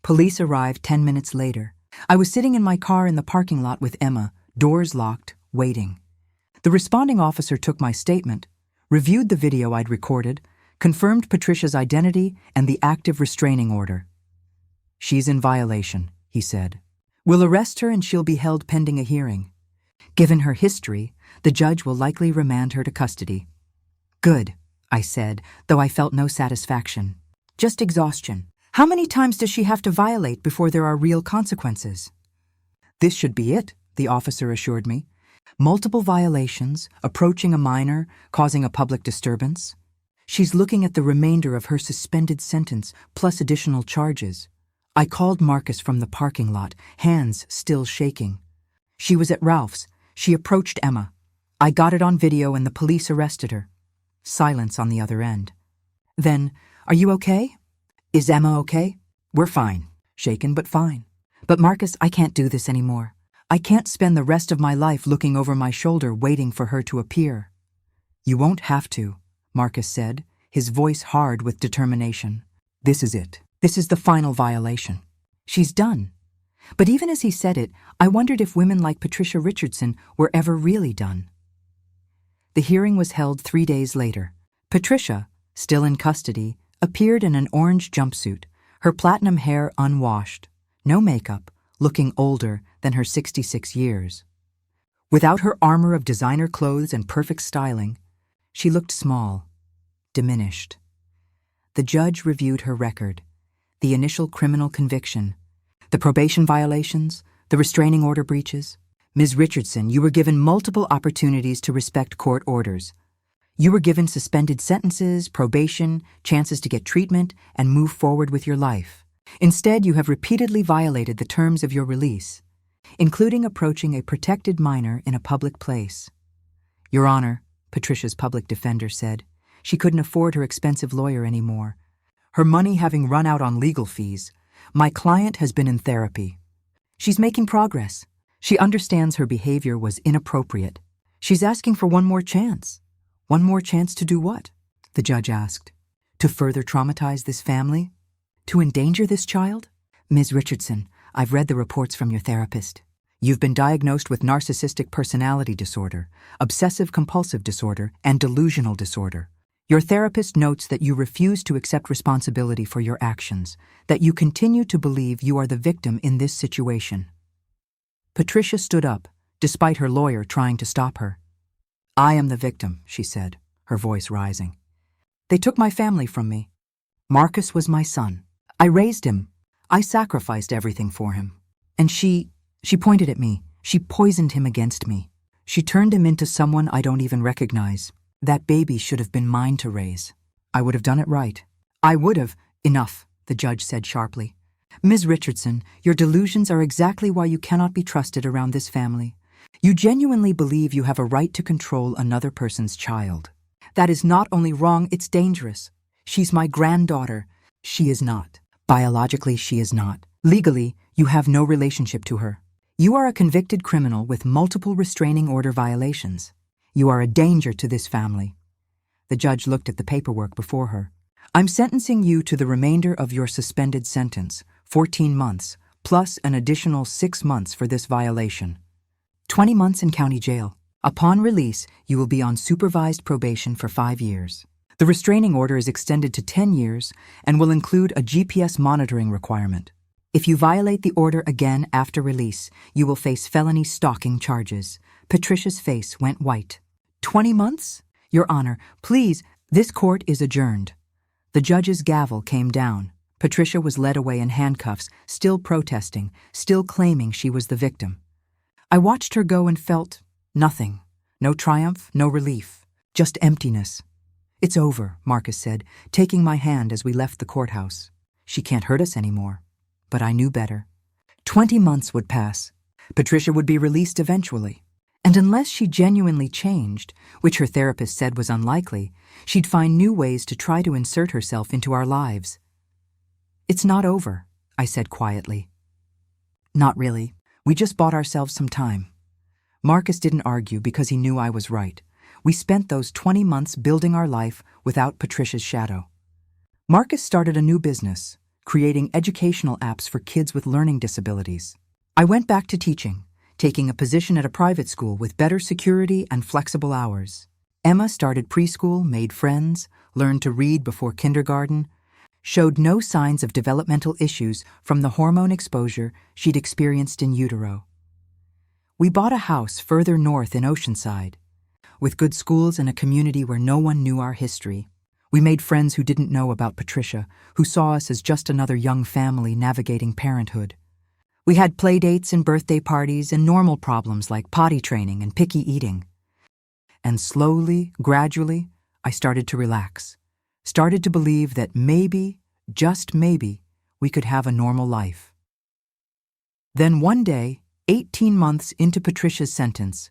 Police arrived 10 minutes later. I was sitting in my car in the parking lot with Emma, doors locked, waiting. The responding officer took my statement, reviewed the video I'd recorded, confirmed Patricia's identity and the active restraining order. She's in violation, he said. We'll arrest her and she'll be held pending a hearing. Given her history, the judge will likely remand her to custody. Good, I said, though I felt no satisfaction. Just exhaustion. How many times does she have to violate before there are real consequences? This should be it, the officer assured me. Multiple violations, approaching a minor, causing a public disturbance. She's looking at the remainder of her suspended sentence, plus additional charges. I called Marcus from the parking lot, hands still shaking. She was at Ralph's. She approached Emma. I got it on video and the police arrested her. Silence on the other end. Then, are you okay? Is Emma okay? We're fine. Shaken but fine. But Marcus, I can't do this anymore. I can't spend the rest of my life looking over my shoulder waiting for her to appear. You won't have to, Marcus said, his voice hard with determination. This is it. This is the final violation. She's done. But even as he said it, I wondered if women like Patricia Richardson were ever really done. The hearing was held 3 days later. Patricia, still in custody, appeared in an orange jumpsuit, her platinum hair unwashed, no makeup, looking older than her 66 years. Without her armor of designer clothes and perfect styling, she looked small, diminished. The judge reviewed her record, the initial criminal conviction, the probation violations, the restraining order breaches. Ms. Richardson, you were given multiple opportunities to respect court orders. You were given suspended sentences, probation, chances to get treatment, and move forward with your life. Instead, you have repeatedly violated the terms of your release, including approaching a protected minor in a public place. Your Honor, Patricia's public defender said, she couldn't afford her expensive lawyer anymore. Her money having run out on legal fees, my client has been in therapy. She's making progress. She understands her behavior was inappropriate. She's asking for one more chance. One more chance to do what? The judge asked. To further traumatize this family? To endanger this child? Ms. Richardson, I've read the reports from your therapist. You've been diagnosed with narcissistic personality disorder, obsessive-compulsive disorder, and delusional disorder. Your therapist notes that you refuse to accept responsibility for your actions, that you continue to believe you are the victim in this situation. Patricia stood up, despite her lawyer trying to stop her. I am the victim, she said, her voice rising. They took my family from me. Marcus was my son. I raised him. I sacrificed everything for him. And she pointed at me. She poisoned him against me. She turned him into someone I don't even recognize. That baby should have been mine to raise. I would have done it right. I would have. Enough, the judge said sharply. Ms. Richardson, your delusions are exactly why you cannot be trusted around this family. You genuinely believe you have a right to control another person's child. That is not only wrong, it's dangerous. She's my granddaughter. She is not. Biologically, she is not. Legally, you have no relationship to her. You are a convicted criminal with multiple restraining order violations. You are a danger to this family. The judge looked at the paperwork before her. I'm sentencing you to the remainder of your suspended sentence, 14 months, plus an additional 6 months for this violation. 20 months in county jail. Upon release, you will be on supervised probation for 5 years. The restraining order is extended to 10 years and will include a GPS monitoring requirement. If you violate the order again after release, you will face felony stalking charges. Patricia's face went white. 20 months? Your Honor, please, this court is adjourned. The judge's gavel came down. Patricia was led away in handcuffs, still protesting, still claiming she was the victim. I watched her go and felt nothing. No triumph, no relief, just emptiness. It's over, Marcus said, taking my hand as we left the courthouse. She can't hurt us anymore. But I knew better. 20 months would pass. Patricia would be released eventually. And unless she genuinely changed, which her therapist said was unlikely, she'd find new ways to try to insert herself into our lives. It's not over, I said quietly. Not really. We just bought ourselves some time. Marcus didn't argue because he knew I was right. We spent those 20 months building our life without Patricia's shadow. Marcus started a new business, creating educational apps for kids with learning disabilities. I went back to teaching, taking a position at a private school with better security and flexible hours. Emma started preschool, made friends, learned to read before kindergarten, showed no signs of developmental issues from the hormone exposure she'd experienced in utero. We bought a house further north in Oceanside, with good schools and a community where no one knew our history. We made friends who didn't know about Patricia, who saw us as just another young family navigating parenthood. We had play dates and birthday parties and normal problems like potty training and picky eating. And slowly, gradually, I started to relax, started to believe that maybe, just maybe, we could have a normal life. Then one day, 18 months into Patricia's sentence,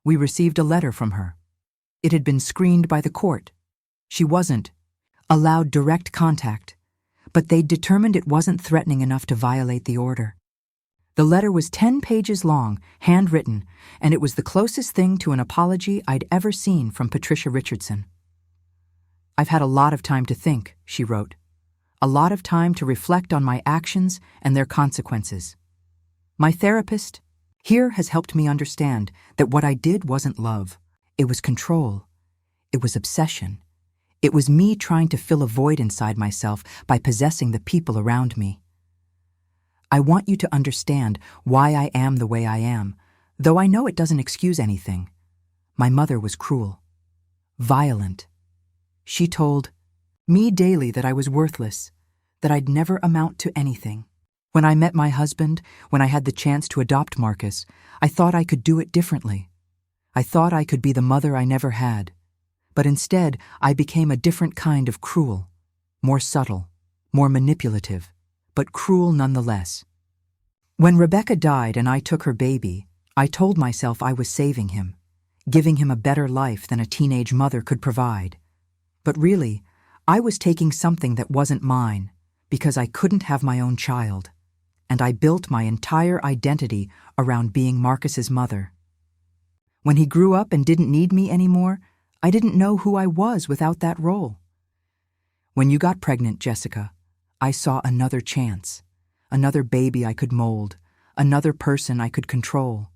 we received a letter from her. It had been screened by the court. She wasn't allowed direct contact, but they'd determined it wasn't threatening enough to violate the order. The letter was 10 pages long, handwritten, and it was the closest thing to an apology I'd ever seen from Patricia Richardson. I've had a lot of time to think, she wrote. A lot of time to reflect on my actions and their consequences. My therapist here has helped me understand that what I did wasn't love. It was control. It was obsession. It was me trying to fill a void inside myself by possessing the people around me. I want you to understand why I am the way I am, Though I know it doesn't excuse anything, my mother was cruel, violent. She told me daily that I was worthless, that I'd never amount to anything. When I met my husband, when I had the chance to adopt Marcus, I thought I could do it differently. I thought I could be the mother I never had. But instead, I became a different kind of cruel, more subtle, more manipulative, but cruel nonetheless. When Rebecca died and I took her baby, I told myself I was saving him, giving him a better life than a teenage mother could provide. But really, I was taking something that wasn't mine, because I couldn't have my own child, and I built my entire identity around being Marcus's mother. When he grew up and didn't need me anymore, I didn't know who I was without that role. When you got pregnant, Jessica, I saw another chance, another baby I could mold, another person I could control.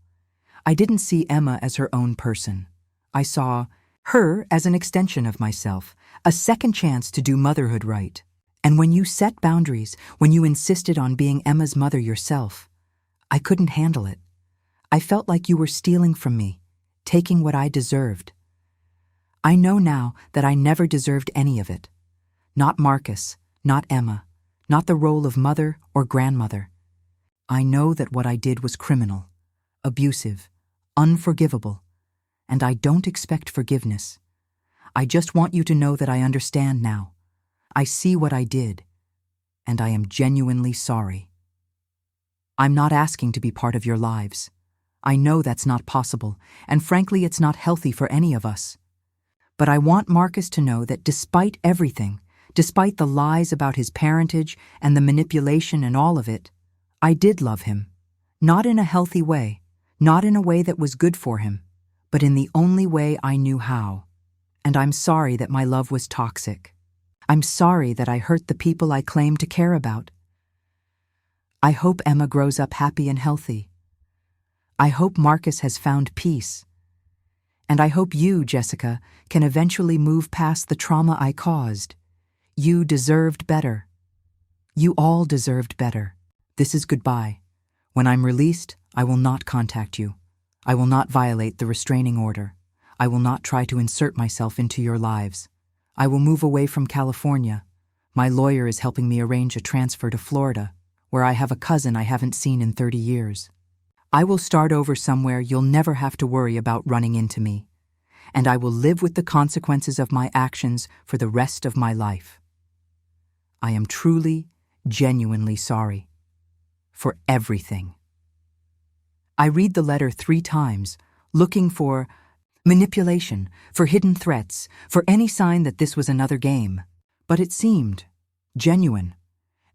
I didn't see Emma as her own person. I saw her as an extension of myself, a second chance to do motherhood right. And when you set boundaries, when you insisted on being Emma's mother yourself, I couldn't handle it. I felt like you were stealing from me, taking what I deserved. I know now that I never deserved any of it. Not Marcus, not Emma, not the role of mother or grandmother. I know that what I did was criminal, abusive, unforgivable, and I don't expect forgiveness. I just want you to know that I understand now. I see what I did, and I am genuinely sorry. I'm not asking to be part of your lives. I know that's not possible, and frankly, it's not healthy for any of us. But I want Marcus to know that despite everything, despite the lies about his parentage and the manipulation and all of it, I did love him. Not in a healthy way, not in a way that was good for him, but in the only way I knew how. And I'm sorry that my love was toxic. I'm sorry that I hurt the people I claim to care about. I hope Emma grows up happy and healthy. I hope Marcus has found peace. And I hope you, Jessica, can eventually move past the trauma I caused. You deserved better. You all deserved better. This is goodbye. When I'm released, I will not contact you. I will not violate the restraining order. I will not try to insert myself into your lives. I will move away from California. My lawyer is helping me arrange a transfer to Florida, where I have a cousin I haven't seen in 30 years. I will start over somewhere you'll never have to worry about running into me, and I will live with the consequences of my actions for the rest of my life. I am truly, genuinely sorry. For everything. I read the letter 3 times, looking for manipulation, for hidden threats, for any sign that this was another game. But it seemed genuine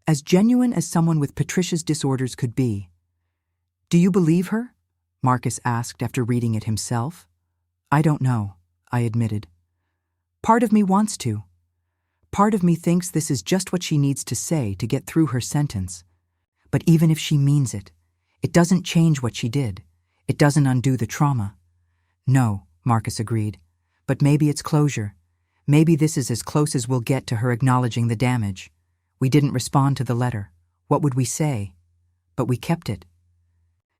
as someone with Patricia's disorders could be. Do you believe her? Marcus asked after reading it himself. I don't know, I admitted. Part of me wants to. Part of me thinks this is just what she needs to say to get through her sentence. But even if she means it, it doesn't change what she did. It doesn't undo the trauma. No, Marcus agreed. But maybe it's closure. Maybe this is as close as we'll get to her acknowledging the damage. We didn't respond to the letter. What would we say? But we kept it.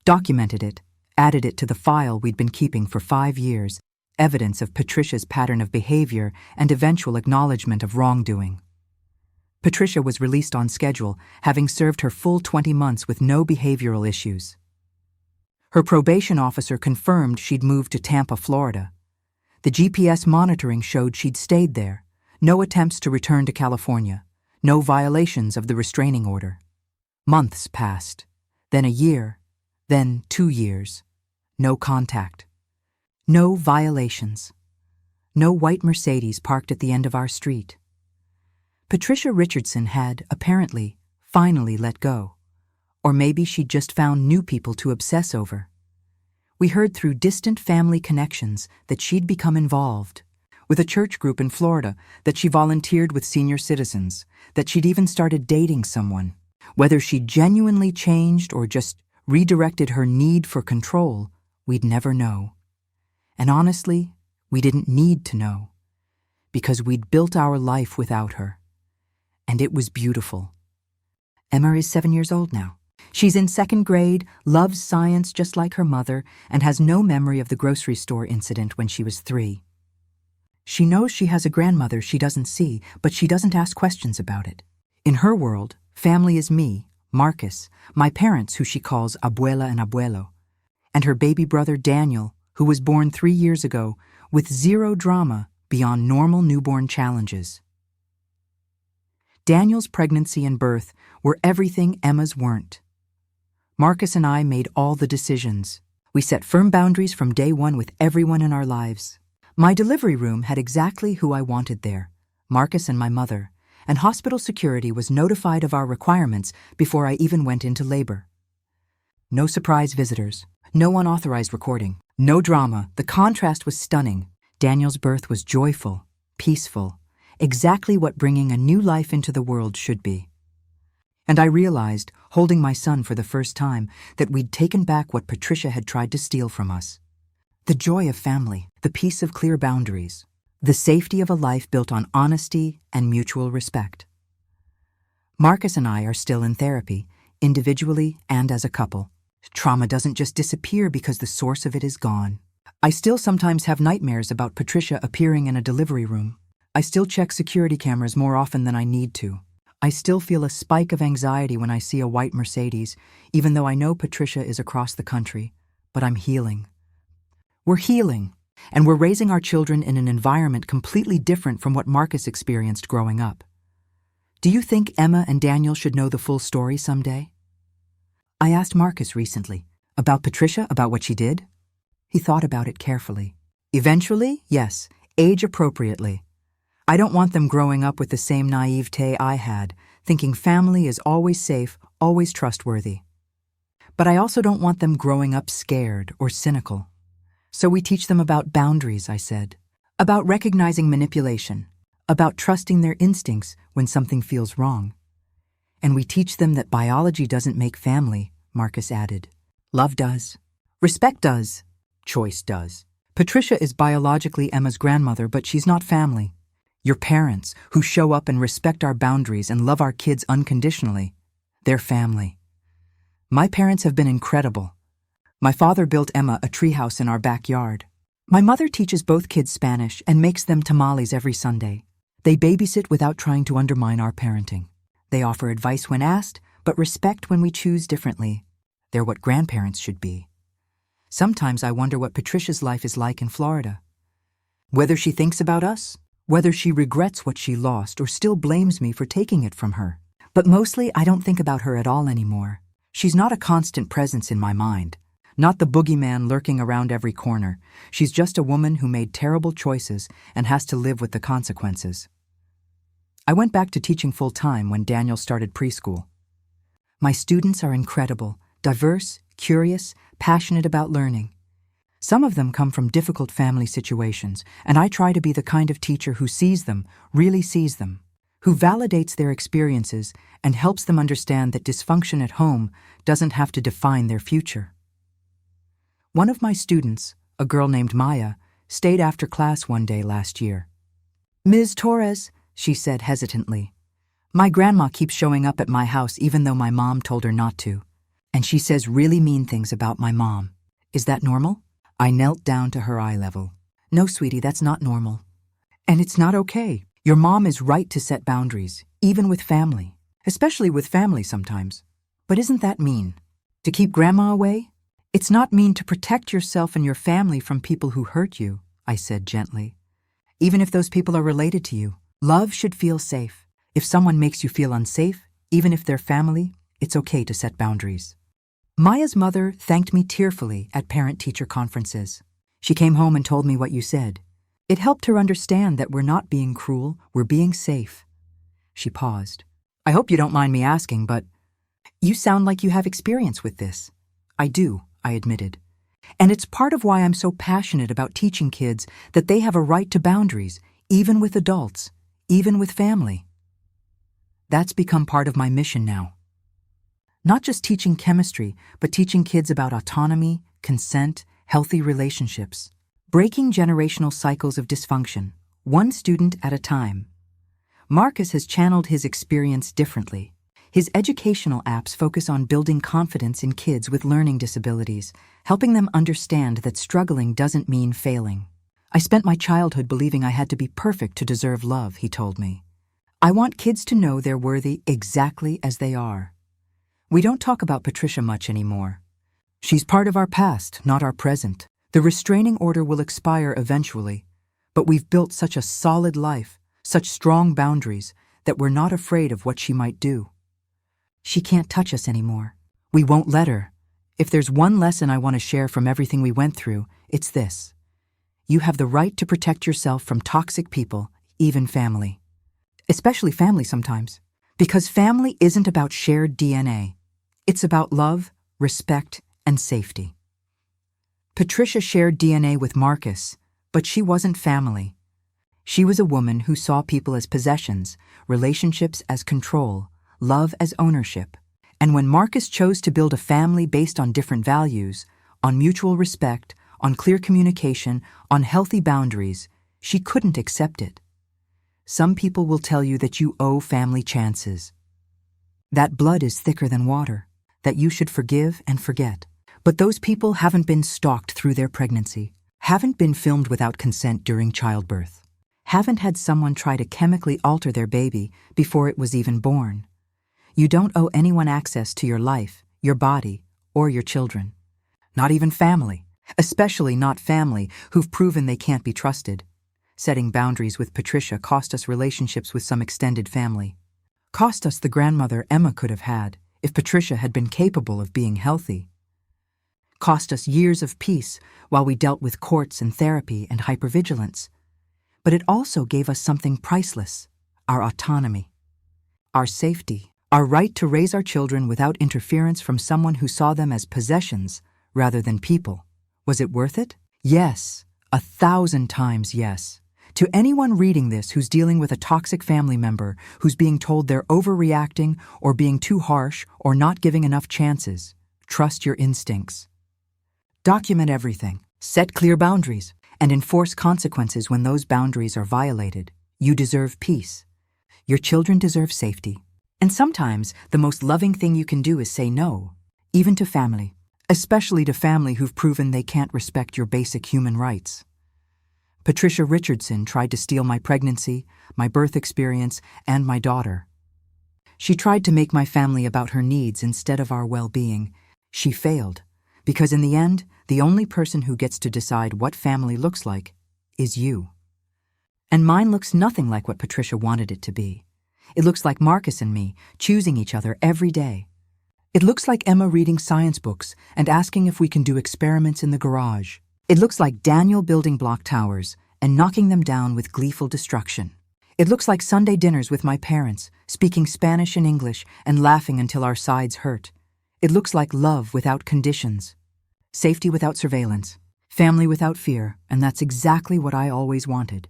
Documented it, added it to the file we'd been keeping for 5 years, evidence of Patricia's pattern of behavior and eventual acknowledgement of wrongdoing. Patricia was released on schedule, having served her full 20 months with no behavioral issues. Her probation officer confirmed she'd moved to Tampa, Florida. The GPS monitoring showed she'd stayed there, no attempts to return to California, no violations of the restraining order. Months passed, then a year, then 2 years. No contact. No violations. No white Mercedes parked at the end of our street. Patricia Richardson had, apparently, finally let go. Or maybe she'd just found new people to obsess over. We heard through distant family connections that she'd become involved with a church group in Florida, that she volunteered with senior citizens, that she'd even started dating someone. Whether she genuinely changed or just redirected her need for control, we'd never know. And honestly, we didn't need to know, because we'd built our life without her. And it was beautiful. Emma is 7 years old now. She's in second grade, loves science just like her mother, and has no memory of the grocery store incident when she was 3. She knows she has a grandmother she doesn't see, but she doesn't ask questions about it. In her world, family is me, Marcus, my parents who she calls abuela and abuelo, and her baby brother Daniel, who was born 3 years ago, with zero drama beyond normal newborn challenges. Daniel's pregnancy and birth were everything Emma's weren't. Marcus and I made all the decisions. We set firm boundaries from day one with everyone in our lives. My delivery room had exactly who I wanted there, Marcus and my mother, and hospital security was notified of our requirements before I even went into labor. No surprise visitors, no unauthorized recording, no drama. The contrast was stunning. Daniel's birth was joyful, peaceful, exactly what bringing a new life into the world should be. And I realized, holding my son for the first time, that we'd taken back what Patricia had tried to steal from us. The joy of family, the peace of clear boundaries, the safety of a life built on honesty and mutual respect. Marcus and I are still in therapy, individually and as a couple. Trauma doesn't just disappear because the source of it is gone. I still sometimes have nightmares about Patricia appearing in a delivery room. I still check security cameras more often than I need to. I still feel a spike of anxiety when I see a white Mercedes, even though I know Patricia is across the country. But I'm healing. We're healing, and we're raising our children in an environment completely different from what Marcus experienced growing up. Do you think Emma and Daniel should know the full story someday? I asked Marcus recently, about Patricia, about what she did. He thought about it carefully. Eventually, yes, age appropriately. I don't want them growing up with the same naivete I had, thinking family is always safe, always trustworthy. But I also don't want them growing up scared or cynical. So we teach them about boundaries, I said, about recognizing manipulation, about trusting their instincts when something feels wrong. And we teach them that biology doesn't make family, Marcus added. Love does. Respect does. Choice does. Patricia is biologically Emma's grandmother, but she's not family. Your parents, who show up and respect our boundaries and love our kids unconditionally, they're family. My parents have been incredible. My father built Emma a treehouse in our backyard. My mother teaches both kids Spanish and makes them tamales every Sunday. They babysit without trying to undermine our parenting. They offer advice when asked, but respect when we choose differently. They're what grandparents should be. Sometimes I wonder what Patricia's life is like in Florida. Whether she thinks about us, whether she regrets what she lost or still blames me for taking it from her. But mostly I don't think about her at all anymore. She's not a constant presence in my mind. Not the boogeyman lurking around every corner. She's just a woman who made terrible choices and has to live with the consequences. I went back to teaching full-time when Daniel started preschool. My students are incredible, diverse, curious, passionate about learning. Some of them come from difficult family situations, and I try to be the kind of teacher who sees them, really sees them, who validates their experiences and helps them understand that dysfunction at home doesn't have to define their future. One of my students, a girl named Maya, stayed after class one day last year. "Ms. Torres," she said hesitantly, "my grandma keeps showing up at my house even though my mom told her not to. And she says really mean things about my mom. Is that normal?" I knelt down to her eye level. "No, sweetie, that's not normal. And it's not okay. Your mom is right to set boundaries, even with family, especially with family sometimes. But isn't that mean? To keep grandma away? It's not mean to protect yourself and your family from people who hurt you," I said gently. "Even if those people are related to you, love should feel safe. If someone makes you feel unsafe, even if they're family, it's okay to set boundaries." Maya's mother thanked me tearfully at parent-teacher conferences. She came home and told me what you said. It helped her understand that we're not being cruel, we're being safe. She paused. "I hope you don't mind me asking, but you sound like you have experience with this." "I do," I admitted. "And it's part of why I'm so passionate about teaching kids that they have a right to boundaries, even with adults, even with family." That's become part of my mission now. Not just teaching chemistry, but teaching kids about autonomy, consent, healthy relationships. Breaking generational cycles of dysfunction, one student at a time. Marcus has channeled his experience differently. His educational apps focus on building confidence in kids with learning disabilities, helping them understand that struggling doesn't mean failing. I spent my childhood believing I had to be perfect to deserve love, he told me. I want kids to know they're worthy exactly as they are. We don't talk about Patricia much anymore. She's part of our past, not our present. The restraining order will expire eventually, but we've built such a solid life, such strong boundaries, that we're not afraid of what she might do. She can't touch us anymore. We won't let her. If there's one lesson I want to share from everything we went through, it's this. You have the right to protect yourself from toxic people, even family. Especially family sometimes. Because family isn't about shared DNA. It's about love, respect, and safety. Patricia shared DNA with Marcus, but she wasn't family. She was a woman who saw people as possessions, relationships as control, love as ownership. And when Marcus chose to build a family based on different values, on mutual respect, on clear communication, on healthy boundaries, she couldn't accept it. Some people will tell you that you owe family chances. That blood is thicker than water, that you should forgive and forget. But those people haven't been stalked through their pregnancy, haven't been filmed without consent during childbirth, haven't had someone try to chemically alter their baby before it was even born. You don't owe anyone access to your life, your body, or your children. Not even family, especially not family who've proven they can't be trusted. Setting boundaries with Patricia cost us relationships with some extended family. Cost us the grandmother Emma could have had if Patricia had been capable of being healthy. Cost us years of peace while we dealt with courts and therapy and hypervigilance. But it also gave us something priceless, our autonomy, our safety, our right to raise our children without interference from someone who saw them as possessions rather than people. Was it worth it? Yes, 1,000 times yes. To anyone reading this who's dealing with a toxic family member, who's being told they're overreacting or being too harsh or not giving enough chances, trust your instincts. Document everything, set clear boundaries, and enforce consequences when those boundaries are violated. You deserve peace. Your children deserve safety. And sometimes the most loving thing you can do is say no, even to family, especially to family who've proven they can't respect your basic human rights. Patricia Richardson tried to steal my pregnancy, my birth experience, and my daughter. She tried to make my family about her needs instead of our well-being. She failed, because in the end, the only person who gets to decide what family looks like is you. And mine looks nothing like what Patricia wanted it to be. It looks like Marcus and me choosing each other every day. It looks like Emma reading science books and asking if we can do experiments in the garage. It looks like Daniel building block towers and knocking them down with gleeful destruction. It looks like Sunday dinners with my parents, speaking Spanish and English and laughing until our sides hurt. It looks like love without conditions, safety without surveillance, family without fear, and that's exactly what I always wanted.